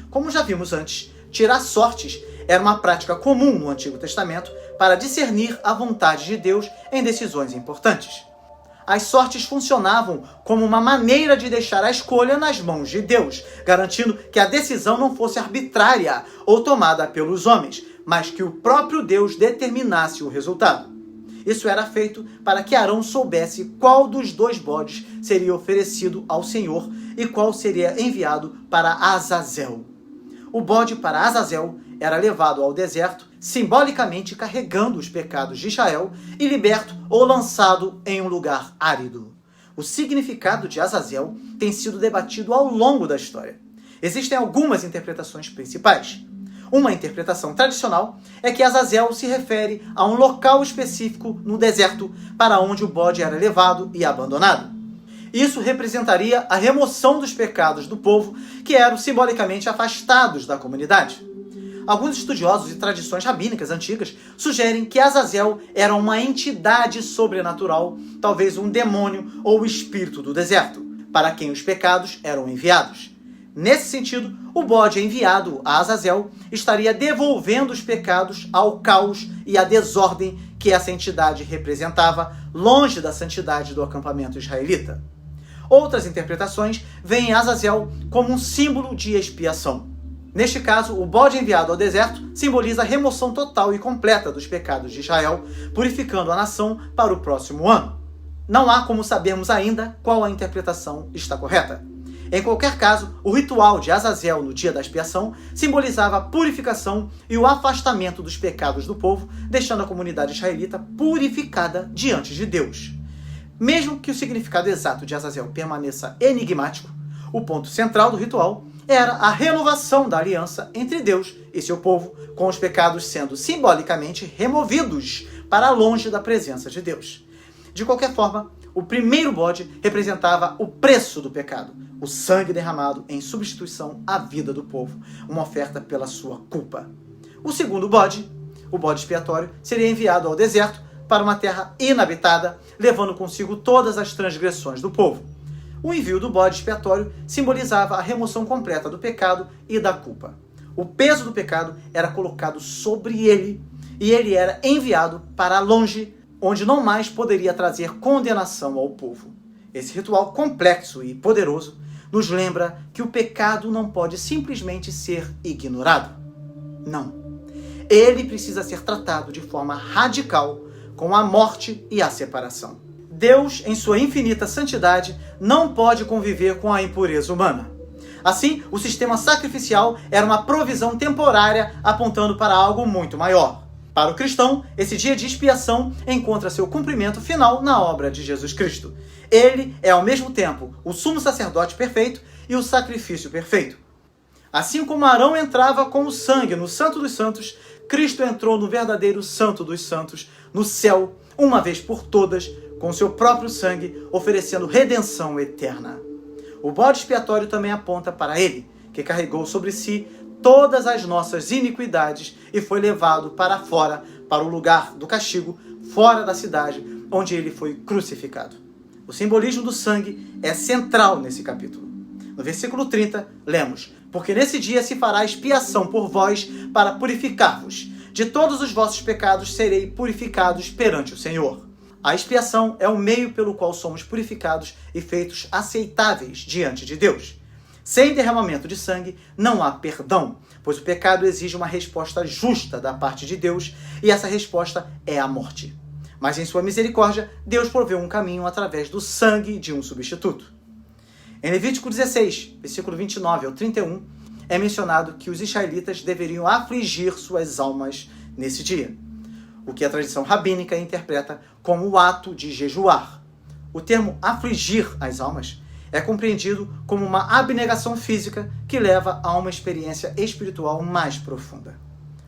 Como já vimos antes, tirar sortes era uma prática comum no Antigo Testamento para discernir a vontade de Deus em decisões importantes. As sortes funcionavam como uma maneira de deixar a escolha nas mãos de Deus, garantindo que a decisão não fosse arbitrária ou tomada pelos homens, mas que o próprio Deus determinasse o resultado. Isso era feito para que Arão soubesse qual dos 2 bodes seria oferecido ao Senhor e qual seria enviado para Azazel. O bode para Azazel era levado ao deserto, simbolicamente carregando os pecados de Israel, e liberto ou lançado em um lugar árido. O significado de Azazel tem sido debatido ao longo da história. Existem algumas interpretações principais. Uma interpretação tradicional é que Azazel se refere a um local específico no deserto para onde o bode era levado e abandonado. Isso representaria a remoção dos pecados do povo, que eram simbolicamente afastados da comunidade. Alguns estudiosos e tradições rabínicas antigas sugerem que Azazel era uma entidade sobrenatural, talvez um demônio ou espírito do deserto, para quem os pecados eram enviados. Nesse sentido, o bode enviado a Azazel estaria devolvendo os pecados ao caos e à desordem que essa entidade representava, longe da santidade do acampamento israelita. Outras interpretações veem Azazel como um símbolo de expiação. Neste caso, o bode enviado ao deserto simboliza a remoção total e completa dos pecados de Israel, purificando a nação para o próximo ano. Não há como sabermos ainda qual a interpretação está correta. Em qualquer caso, o ritual de Azazel no dia da expiação simbolizava a purificação e o afastamento dos pecados do povo, deixando a comunidade israelita purificada diante de Deus. Mesmo que o significado exato de Azazel permaneça enigmático, O ponto central do ritual era a renovação da aliança entre Deus e seu povo, com os pecados sendo simbolicamente removidos para longe da presença de Deus. De qualquer forma, o primeiro bode representava o preço do pecado, o sangue derramado em substituição à vida do povo, uma oferta pela sua culpa. O segundo bode, o bode expiatório, seria enviado ao deserto para uma terra inabitada, levando consigo todas as transgressões do povo. O envio do bode expiatório simbolizava a remoção completa do pecado e da culpa. O peso do pecado era colocado sobre ele e ele era enviado para longe, onde não mais poderia trazer condenação ao povo. Esse ritual complexo e poderoso nos lembra que o pecado não pode simplesmente ser ignorado. Não. Ele precisa ser tratado de forma radical, com a morte e a separação. Deus, em sua infinita santidade, não pode conviver com a impureza humana. Assim, o sistema sacrificial era uma provisão temporária apontando para algo muito maior. Para o cristão, esse dia de expiação encontra seu cumprimento final na obra de Jesus Cristo. Ele é, ao mesmo tempo, o sumo sacerdote perfeito e o sacrifício perfeito. Assim como Arão entrava com o sangue no Santo dos Santos, Cristo entrou no verdadeiro Santo dos Santos, no céu, uma vez por todas, com seu próprio sangue, oferecendo redenção eterna. O bode expiatório também aponta para ele, que carregou sobre si todas as nossas iniquidades e foi levado para fora, para o lugar do castigo, fora da cidade, onde ele foi crucificado. O simbolismo do sangue é central nesse capítulo. No versículo 30, lemos: porque nesse dia se fará expiação por vós para purificar-vos. De todos os vossos pecados serei purificados perante o Senhor. A expiação é o meio pelo qual somos purificados e feitos aceitáveis diante de Deus. Sem derramamento de sangue não há perdão, pois o pecado exige uma resposta justa da parte de Deus e essa resposta é a morte. Mas em sua misericórdia, Deus proveu um caminho através do sangue de um substituto. Em Levítico 16, versículo 29 ao 31, é mencionado que os israelitas deveriam afligir suas almas nesse dia, o que a tradição rabínica interpreta como o ato de jejuar. O termo afligir as almas é compreendido como uma abnegação física que leva a uma experiência espiritual mais profunda.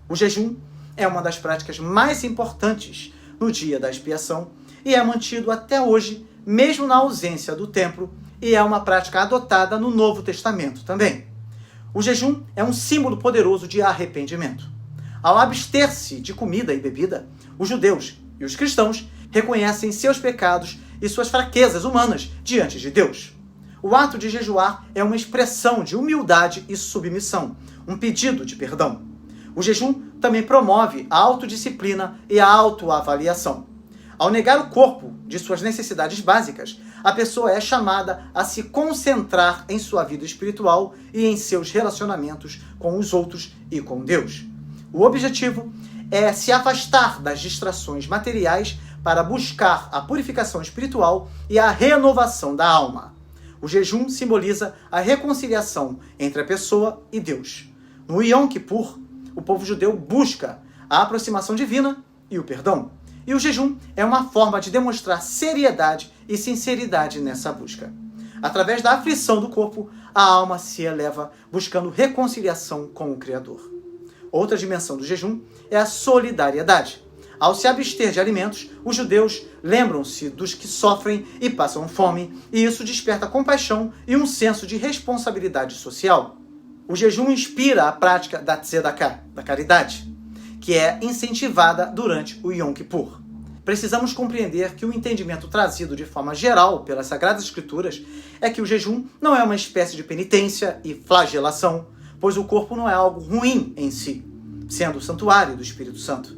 O jejum é uma das práticas mais importantes no dia da expiação e é mantido até hoje, mesmo na ausência do templo, e é uma prática adotada no Novo Testamento também. O jejum é um símbolo poderoso de arrependimento. Ao abster-se de comida e bebida, os judeus e os cristãos reconhecem seus pecados e suas fraquezas humanas diante de Deus. O ato de jejuar é uma expressão de humildade e submissão, um pedido de perdão. O jejum também promove a autodisciplina e a autoavaliação. Ao negar o corpo de suas necessidades básicas, a pessoa é chamada a se concentrar em sua vida espiritual e em seus relacionamentos com os outros e com Deus. O objetivo é se afastar das distrações materiais para buscar a purificação espiritual e a renovação da alma. O jejum simboliza a reconciliação entre a pessoa e Deus. No Yom Kippur, o povo judeu busca a aproximação divina e o perdão. E o jejum é uma forma de demonstrar seriedade e sinceridade nessa busca. Através da aflição do corpo, a alma se eleva buscando reconciliação com o Criador. Outra dimensão do jejum é a solidariedade. Ao se abster de alimentos, os judeus lembram-se dos que sofrem e passam fome, e isso desperta compaixão e um senso de responsabilidade social. O jejum inspira a prática da tzedakah, da caridade, que é incentivada durante o Yom Kippur. Precisamos compreender que o entendimento trazido de forma geral pelas Sagradas Escrituras é que o jejum não é uma espécie de penitência e flagelação, pois o corpo não é algo ruim em si, sendo o santuário do Espírito Santo.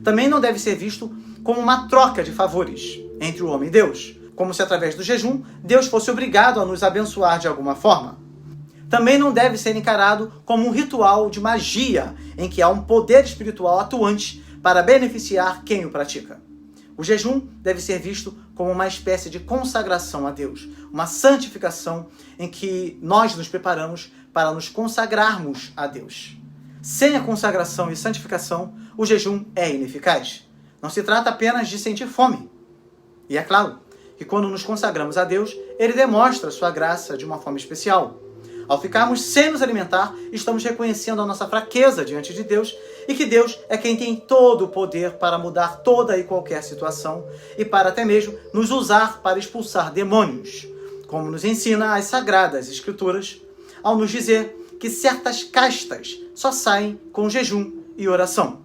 Também não deve ser visto como uma troca de favores entre o homem e Deus, como se através do jejum Deus fosse obrigado a nos abençoar de alguma forma. Também não deve ser encarado como um ritual de magia, em que há um poder espiritual atuante para beneficiar quem o pratica. O jejum deve ser visto como uma espécie de consagração a Deus, uma santificação em que nós nos preparamos para nos consagrarmos a Deus. Sem a consagração e santificação, o jejum é ineficaz. Não se trata apenas de sentir fome. E é claro que quando nos consagramos a Deus, Ele demonstra sua graça de uma forma especial. Ao ficarmos sem nos alimentar, estamos reconhecendo a nossa fraqueza diante de Deus e que Deus é quem tem todo o poder para mudar toda e qualquer situação e para até mesmo nos usar para expulsar demônios, como nos ensina as Sagradas Escrituras, ao nos dizer que certas castas só saem com jejum e oração.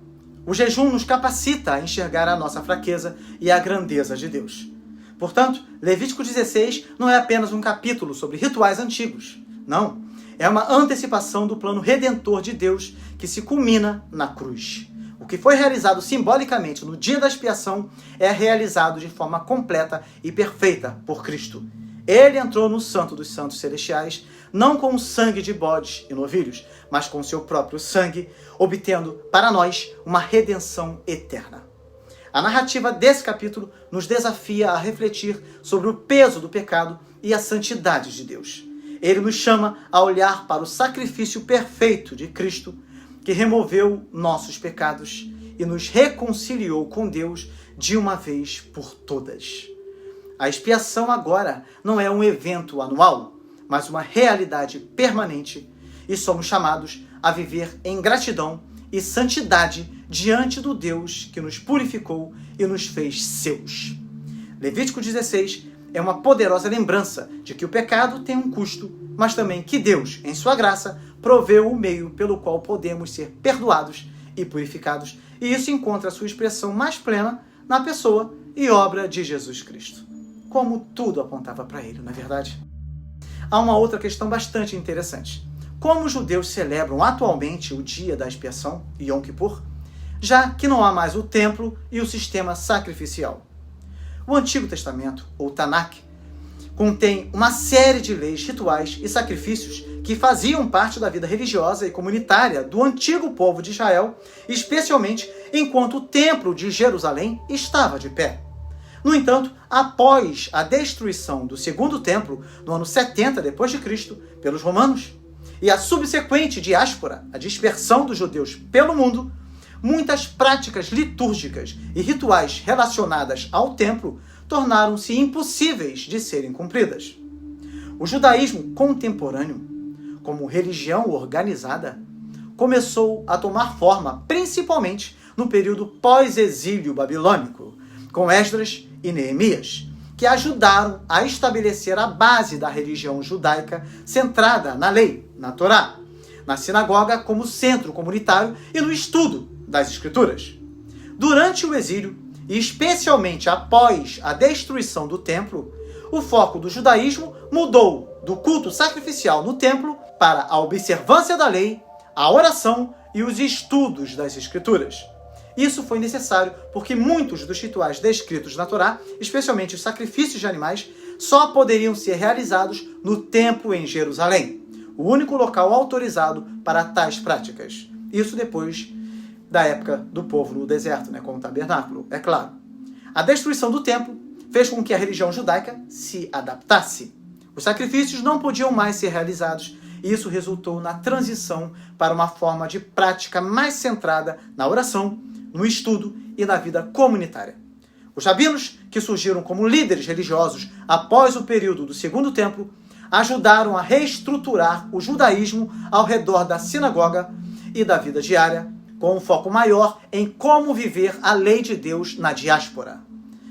O jejum nos capacita a enxergar a nossa fraqueza e a grandeza de Deus. Portanto, Levítico 16 não é apenas um capítulo sobre rituais antigos. Não, é uma antecipação do plano redentor de Deus que se culmina na cruz. O que foi realizado simbolicamente no dia da expiação é realizado de forma completa e perfeita por Cristo. Ele entrou no Santo dos Santos Celestiais, não com o sangue de bodes e novilhos, mas com seu próprio sangue, obtendo para nós uma redenção eterna. A narrativa desse capítulo nos desafia a refletir sobre o peso do pecado e a santidade de Deus. Ele nos chama a olhar para o sacrifício perfeito de Cristo, que removeu nossos pecados e nos reconciliou com Deus de uma vez por todas. A expiação agora não é um evento anual, mas uma realidade permanente, e somos chamados a viver em gratidão e santidade diante do Deus que nos purificou e nos fez seus. Levítico 16 é uma poderosa lembrança de que o pecado tem um custo, mas também que Deus, em sua graça, proveu o meio pelo qual podemos ser perdoados e purificados, e isso encontra sua expressão mais plena na pessoa e obra de Jesus Cristo. Como tudo apontava para ele, não é verdade? Há uma outra questão bastante interessante. Como os judeus celebram atualmente o dia da expiação, Yom Kippur, já que não há mais o templo e o sistema sacrificial? O Antigo Testamento, ou Tanakh, contém uma série de leis, rituais e sacrifícios que faziam parte da vida religiosa e comunitária do antigo povo de Israel, especialmente enquanto o Templo de Jerusalém estava de pé. No entanto, após a destruição do segundo templo, no ano 70 d.C., pelos romanos, e a subsequente diáspora, a dispersão dos judeus pelo mundo, muitas práticas litúrgicas e rituais relacionadas ao templo tornaram-se impossíveis de serem cumpridas. O judaísmo contemporâneo, como religião organizada, começou a tomar forma principalmente no período pós-exílio babilônico, com Esdras e Neemias, que ajudaram a estabelecer a base da religião judaica centrada na lei, na Torá, na sinagoga como centro comunitário e no estudo das Escrituras. Durante o exílio, e especialmente após a destruição do templo, o foco do judaísmo mudou do culto sacrificial no templo para a observância da lei, a oração e os estudos das Escrituras. Isso foi necessário porque muitos dos rituais descritos na Torá, especialmente os sacrifícios de animais, só poderiam ser realizados no templo em Jerusalém, o único local autorizado para tais práticas. Isso depois da época do povo no deserto, com o tabernáculo, é claro. A destruição do templo fez com que a religião judaica se adaptasse. Os sacrifícios não podiam mais ser realizados e isso resultou na transição para uma forma de prática mais centrada na oração, no estudo e na vida comunitária. Os rabinos, que surgiram como líderes religiosos após o período do Segundo Templo, ajudaram a reestruturar o judaísmo ao redor da sinagoga e da vida diária, com um foco maior em como viver a lei de Deus na diáspora.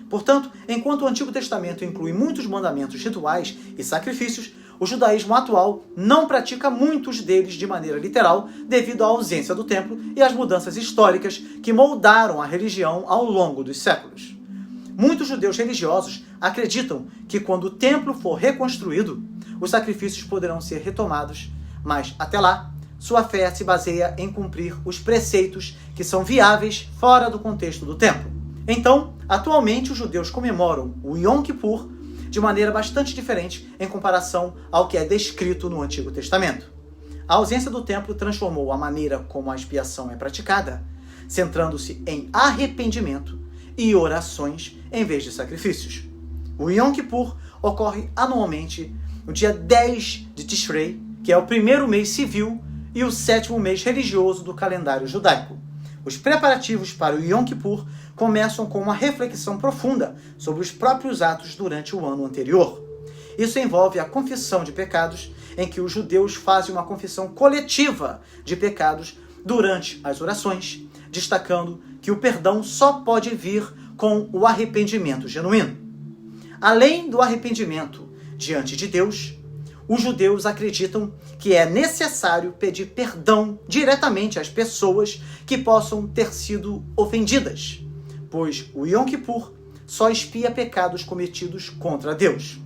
Portanto, enquanto o Antigo Testamento inclui muitos mandamentos rituais e sacrifícios, o judaísmo atual não pratica muitos deles de maneira literal devido à ausência do templo e às mudanças históricas que moldaram a religião ao longo dos séculos. Muitos judeus religiosos acreditam que quando o templo for reconstruído, os sacrifícios poderão ser retomados, mas até lá, sua fé se baseia em cumprir os preceitos que são viáveis fora do contexto do templo. Então, atualmente os judeus comemoram o Yom Kippur de maneira bastante diferente em comparação ao que é descrito no Antigo Testamento. A ausência do templo transformou a maneira como a expiação é praticada, centrando-se em arrependimento e orações em vez de sacrifícios. O Yom Kippur ocorre anualmente no dia 10 de Tishrei, que é o primeiro mês civil e o sétimo mês religioso do calendário judaico. Os preparativos para o Yom Kippur começam com uma reflexão profunda sobre os próprios atos durante o ano anterior. Isso envolve a confissão de pecados, em que os judeus fazem uma confissão coletiva de pecados durante as orações, destacando que o perdão só pode vir com o arrependimento genuíno. Além do arrependimento diante de Deus, os judeus acreditam que é necessário pedir perdão diretamente às pessoas que possam ter sido ofendidas, pois o Yom Kippur só expia pecados cometidos contra Deus.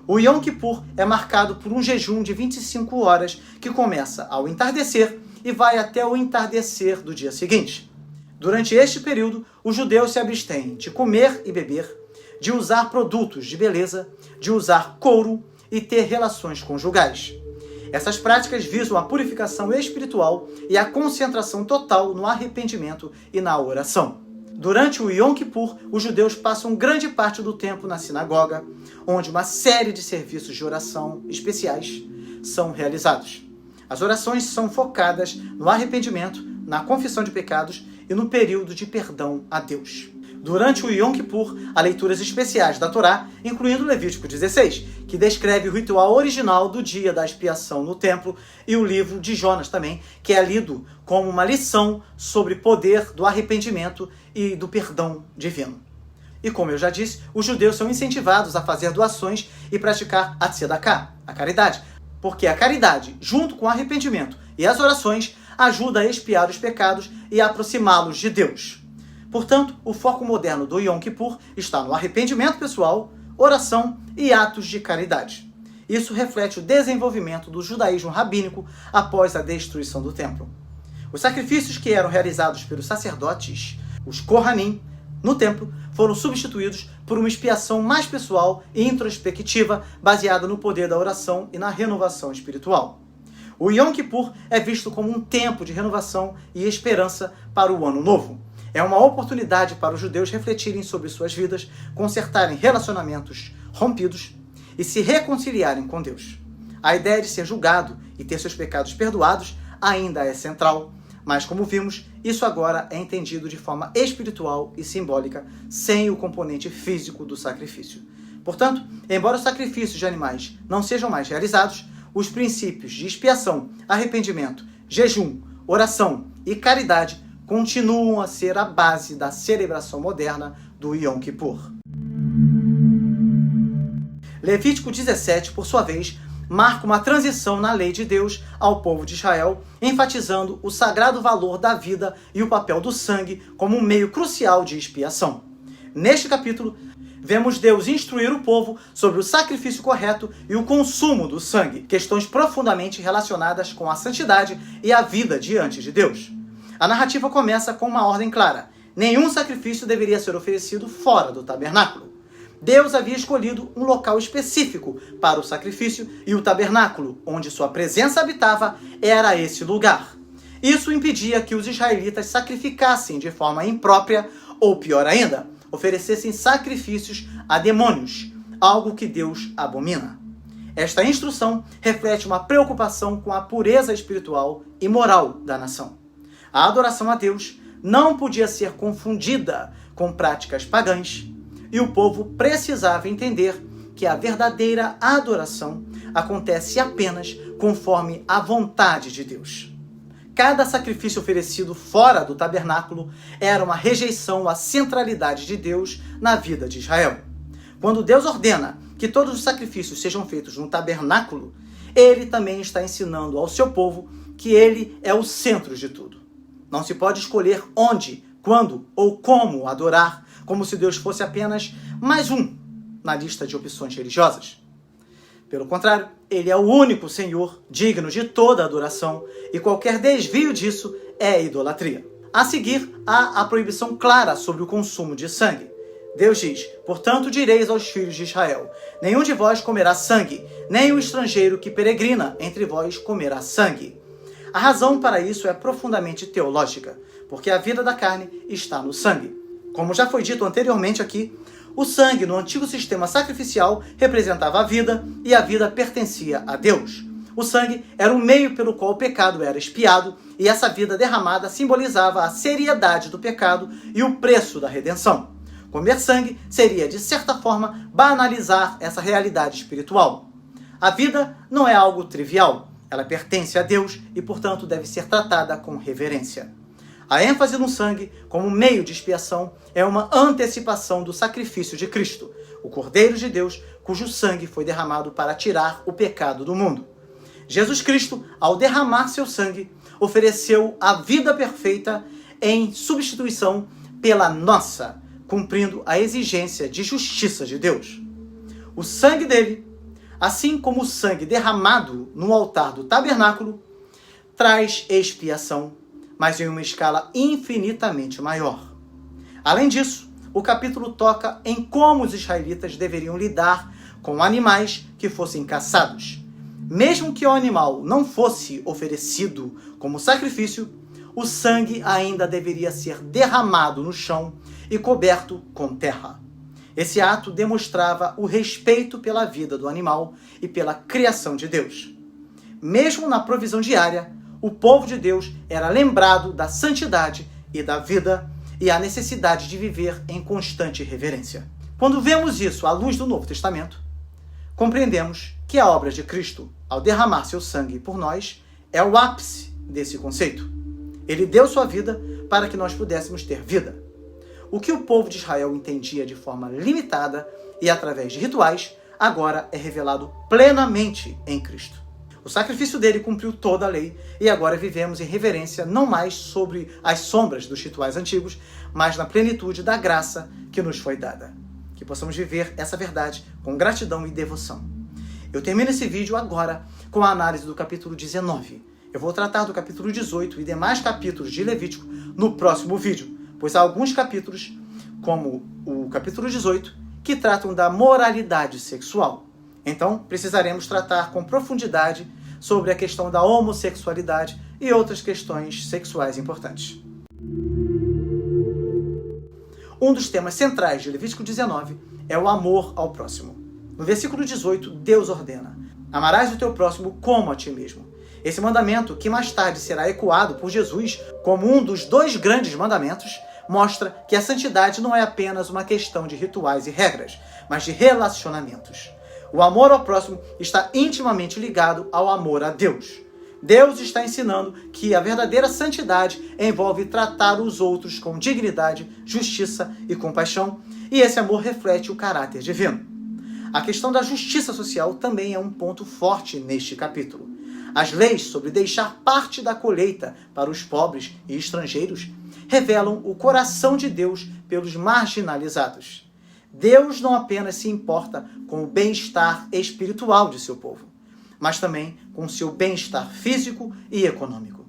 O Yom Kippur é marcado por um jejum de 25 horas que começa ao entardecer e vai até o entardecer do dia seguinte. Durante este período, os judeus se abstêm de comer e beber, de usar produtos de beleza, de usar couro e ter relações conjugais. Essas práticas visam a purificação espiritual e a concentração total no arrependimento e na oração. Durante o Yom Kippur, os judeus passam grande parte do tempo na sinagoga, onde uma série de serviços de oração especiais são realizados. As orações são focadas no arrependimento, na confissão de pecados e no período de perdão a Deus. Durante o Yom Kippur, há leituras especiais da Torá, incluindo Levítico 16, que descreve o ritual original do dia da expiação no templo, e o livro de Jonas também, que é lido como uma lição sobre o poder do arrependimento e do perdão divino. E como eu já disse, os judeus são incentivados a fazer doações e praticar a tzedakah, a caridade, porque a caridade, junto com o arrependimento e as orações, ajuda a expiar os pecados e a aproximá-los de Deus. Portanto, o foco moderno do Yom Kippur está no arrependimento pessoal, oração e atos de caridade. Isso reflete o desenvolvimento do judaísmo rabínico após a destruição do templo. Os sacrifícios que eram realizados pelos sacerdotes, os Kohanim, no templo, foram substituídos por uma expiação mais pessoal e introspectiva, baseada no poder da oração e na renovação espiritual. O Yom Kippur é visto como um tempo de renovação e esperança para o ano novo. É uma oportunidade para os judeus refletirem sobre suas vidas, consertarem relacionamentos rompidos e se reconciliarem com Deus. A ideia de ser julgado e ter seus pecados perdoados ainda é central, mas como vimos, isso agora é entendido de forma espiritual e simbólica, sem o componente físico do sacrifício. Portanto, embora os sacrifícios de animais não sejam mais realizados, os princípios de expiação, arrependimento, jejum, oração e caridade continuam a ser a base da celebração moderna do Yom Kippur. Levítico 17, por sua vez, marca uma transição na lei de Deus ao povo de Israel, enfatizando o sagrado valor da vida e o papel do sangue como um meio crucial de expiação. Neste capítulo, vemos Deus instruir o povo sobre o sacrifício correto e o consumo do sangue, questões profundamente relacionadas com a santidade e a vida diante de Deus. A narrativa começa com uma ordem clara: nenhum sacrifício deveria ser oferecido fora do tabernáculo. Deus havia escolhido um local específico para o sacrifício e o tabernáculo, onde sua presença habitava, era esse lugar. Isso impedia que os israelitas sacrificassem de forma imprópria ou, pior ainda, oferecessem sacrifícios a demônios, algo que Deus abomina. Esta instrução reflete uma preocupação com a pureza espiritual e moral da nação. A adoração a Deus não podia ser confundida com práticas pagãs, e o povo precisava entender que a verdadeira adoração acontece apenas conforme a vontade de Deus. Cada sacrifício oferecido fora do tabernáculo era uma rejeição à centralidade de Deus na vida de Israel. Quando Deus ordena que todos os sacrifícios sejam feitos no tabernáculo, Ele também está ensinando ao seu povo que Ele é o centro de tudo. Não se pode escolher onde, quando ou como adorar, como se Deus fosse apenas mais um na lista de opções religiosas. Pelo contrário, Ele é o único Senhor digno de toda adoração, e qualquer desvio disso é idolatria. A seguir, há a proibição clara sobre o consumo de sangue. Deus diz: portanto direis aos filhos de Israel: nenhum de vós comerá sangue, nem o estrangeiro que peregrina entre vós comerá sangue. A razão para isso é profundamente teológica, porque a vida da carne está no sangue. Como já foi dito anteriormente aqui, o sangue no antigo sistema sacrificial representava a vida e a vida pertencia a Deus. O sangue era o meio pelo qual o pecado era expiado, e essa vida derramada simbolizava a seriedade do pecado e o preço da redenção. Comer sangue seria, de certa forma, banalizar essa realidade espiritual. A vida não é algo trivial, ela pertence a Deus e, portanto, deve ser tratada com reverência. A ênfase no sangue, como meio de expiação, é uma antecipação do sacrifício de Cristo, o Cordeiro de Deus, cujo sangue foi derramado para tirar o pecado do mundo. Jesus Cristo, ao derramar seu sangue, ofereceu a vida perfeita em substituição pela nossa, cumprindo a exigência de justiça de Deus. O sangue dele, assim como o sangue derramado no altar do tabernáculo, traz expiação, mas em uma escala infinitamente maior. Além disso, o capítulo toca em como os israelitas deveriam lidar com animais que fossem caçados. Mesmo que o animal não fosse oferecido como sacrifício, o sangue ainda deveria ser derramado no chão e coberto com terra. Esse ato demonstrava o respeito pela vida do animal e pela criação de Deus. Mesmo na provisão diária, o povo de Deus era lembrado da santidade e da vida e a necessidade de viver em constante reverência. Quando vemos isso à luz do Novo Testamento, compreendemos que a obra de Cristo, ao derramar seu sangue por nós, é o ápice desse conceito. Ele deu sua vida para que nós pudéssemos ter vida. O que o povo de Israel entendia de forma limitada e através de rituais, agora é revelado plenamente em Cristo. O sacrifício dele cumpriu toda a lei e agora vivemos em reverência não mais sobre as sombras dos rituais antigos, mas na plenitude da graça que nos foi dada. Que possamos viver essa verdade com gratidão e devoção. Eu termino esse vídeo agora com a análise do capítulo 19. Eu vou tratar do capítulo 18 e demais capítulos de Levítico no próximo vídeo, pois há alguns capítulos, como o capítulo 18, que tratam da moralidade sexual. Então, precisaremos tratar com profundidade sobre a questão da homossexualidade e outras questões sexuais importantes. Um dos temas centrais de Levítico 19 é o amor ao próximo. No versículo 18, Deus ordena: amarás o teu próximo como a ti mesmo. Esse mandamento, que mais tarde será ecoado por Jesus como um dos 2 grandes mandamentos, mostra que a santidade não é apenas uma questão de rituais e regras, mas de relacionamentos. O amor ao próximo está intimamente ligado ao amor a Deus. Deus está ensinando que a verdadeira santidade envolve tratar os outros com dignidade, justiça e compaixão, e esse amor reflete o caráter divino. A questão da justiça social também é um ponto forte neste capítulo. As leis sobre deixar parte da colheita para os pobres e estrangeiros revelam o coração de Deus pelos marginalizados. Deus não apenas se importa com o bem-estar espiritual de seu povo, mas também com seu bem-estar físico e econômico.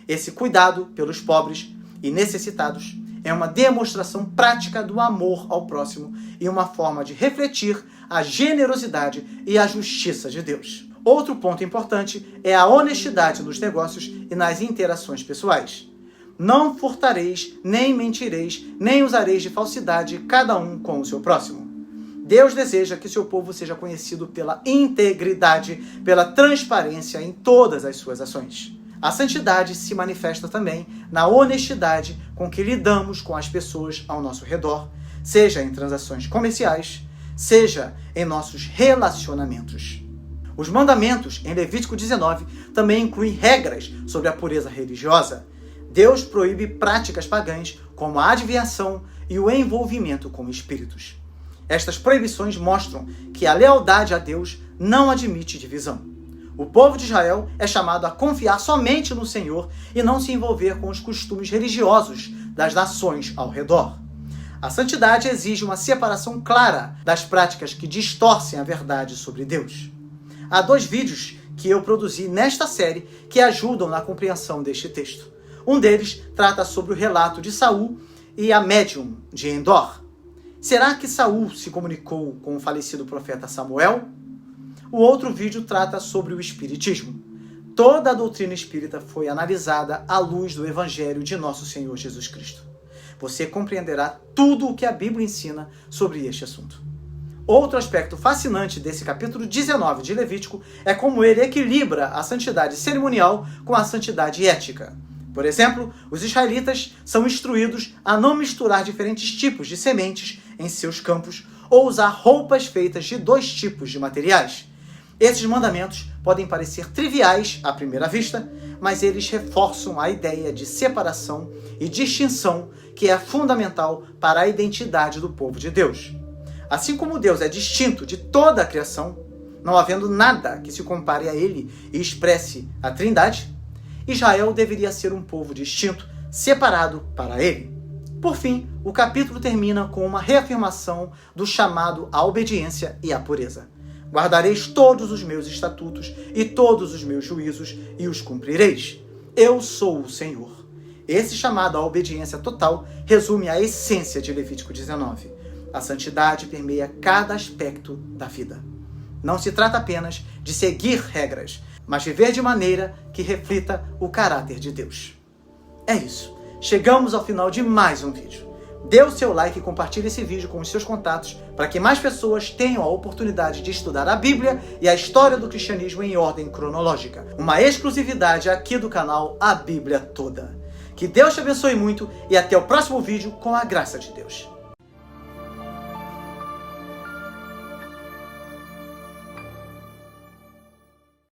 Esse cuidado pelos pobres e necessitados é uma demonstração prática do amor ao próximo e uma forma de refletir a generosidade e a justiça de Deus. Outro ponto importante é a honestidade nos negócios e nas interações pessoais. Não furtareis, nem mentireis, nem usareis de falsidade, cada um com o seu próximo. Deus deseja que seu povo seja conhecido pela integridade, pela transparência em todas as suas ações. A santidade se manifesta também na honestidade com que lidamos com as pessoas ao nosso redor, seja em transações comerciais, seja em nossos relacionamentos. Os mandamentos em Levítico 19 também incluem regras sobre a pureza religiosa. Deus proíbe práticas pagãs como a adivinhação e o envolvimento com espíritos. Estas proibições mostram que a lealdade a Deus não admite divisão. O povo de Israel é chamado a confiar somente no Senhor e não se envolver com os costumes religiosos das nações ao redor. A santidade exige uma separação clara das práticas que distorcem a verdade sobre Deus. Há 2 vídeos que eu produzi nesta série que ajudam na compreensão deste texto. Um deles trata sobre o relato de Saul e a médium de Endor. Será que Saul se comunicou com o falecido profeta Samuel? O outro vídeo trata sobre o espiritismo. Toda a doutrina espírita foi analisada à luz do Evangelho de nosso Senhor Jesus Cristo. Você compreenderá tudo o que a Bíblia ensina sobre este assunto. Outro aspecto fascinante desse capítulo 19 de Levítico é como ele equilibra a santidade cerimonial com a santidade ética. Por exemplo, os israelitas são instruídos a não misturar diferentes tipos de sementes em seus campos ou usar roupas feitas de 2 tipos de materiais. Esses mandamentos podem parecer triviais à primeira vista, mas eles reforçam a ideia de separação e distinção que é fundamental para a identidade do povo de Deus. Assim como Deus é distinto de toda a criação, não havendo nada que se compare a ele e expresse a Trindade, Israel deveria ser um povo distinto, separado para ele. Por fim, o capítulo termina com uma reafirmação do chamado à obediência e à pureza. Guardareis todos os meus estatutos e todos os meus juízos e os cumprireis. Eu sou o Senhor. Esse chamado à obediência total resume a essência de Levítico 19. A santidade permeia cada aspecto da vida. Não se trata apenas de seguir regras, mas viver de maneira que reflita o caráter de Deus. É isso. Chegamos ao final de mais um vídeo. Dê o seu like e compartilhe esse vídeo com os seus contatos para que mais pessoas tenham a oportunidade de estudar a Bíblia e a história do cristianismo em ordem cronológica. Uma exclusividade aqui do canal A Bíblia Toda. Que Deus te abençoe muito e até o próximo vídeo com a graça de Deus.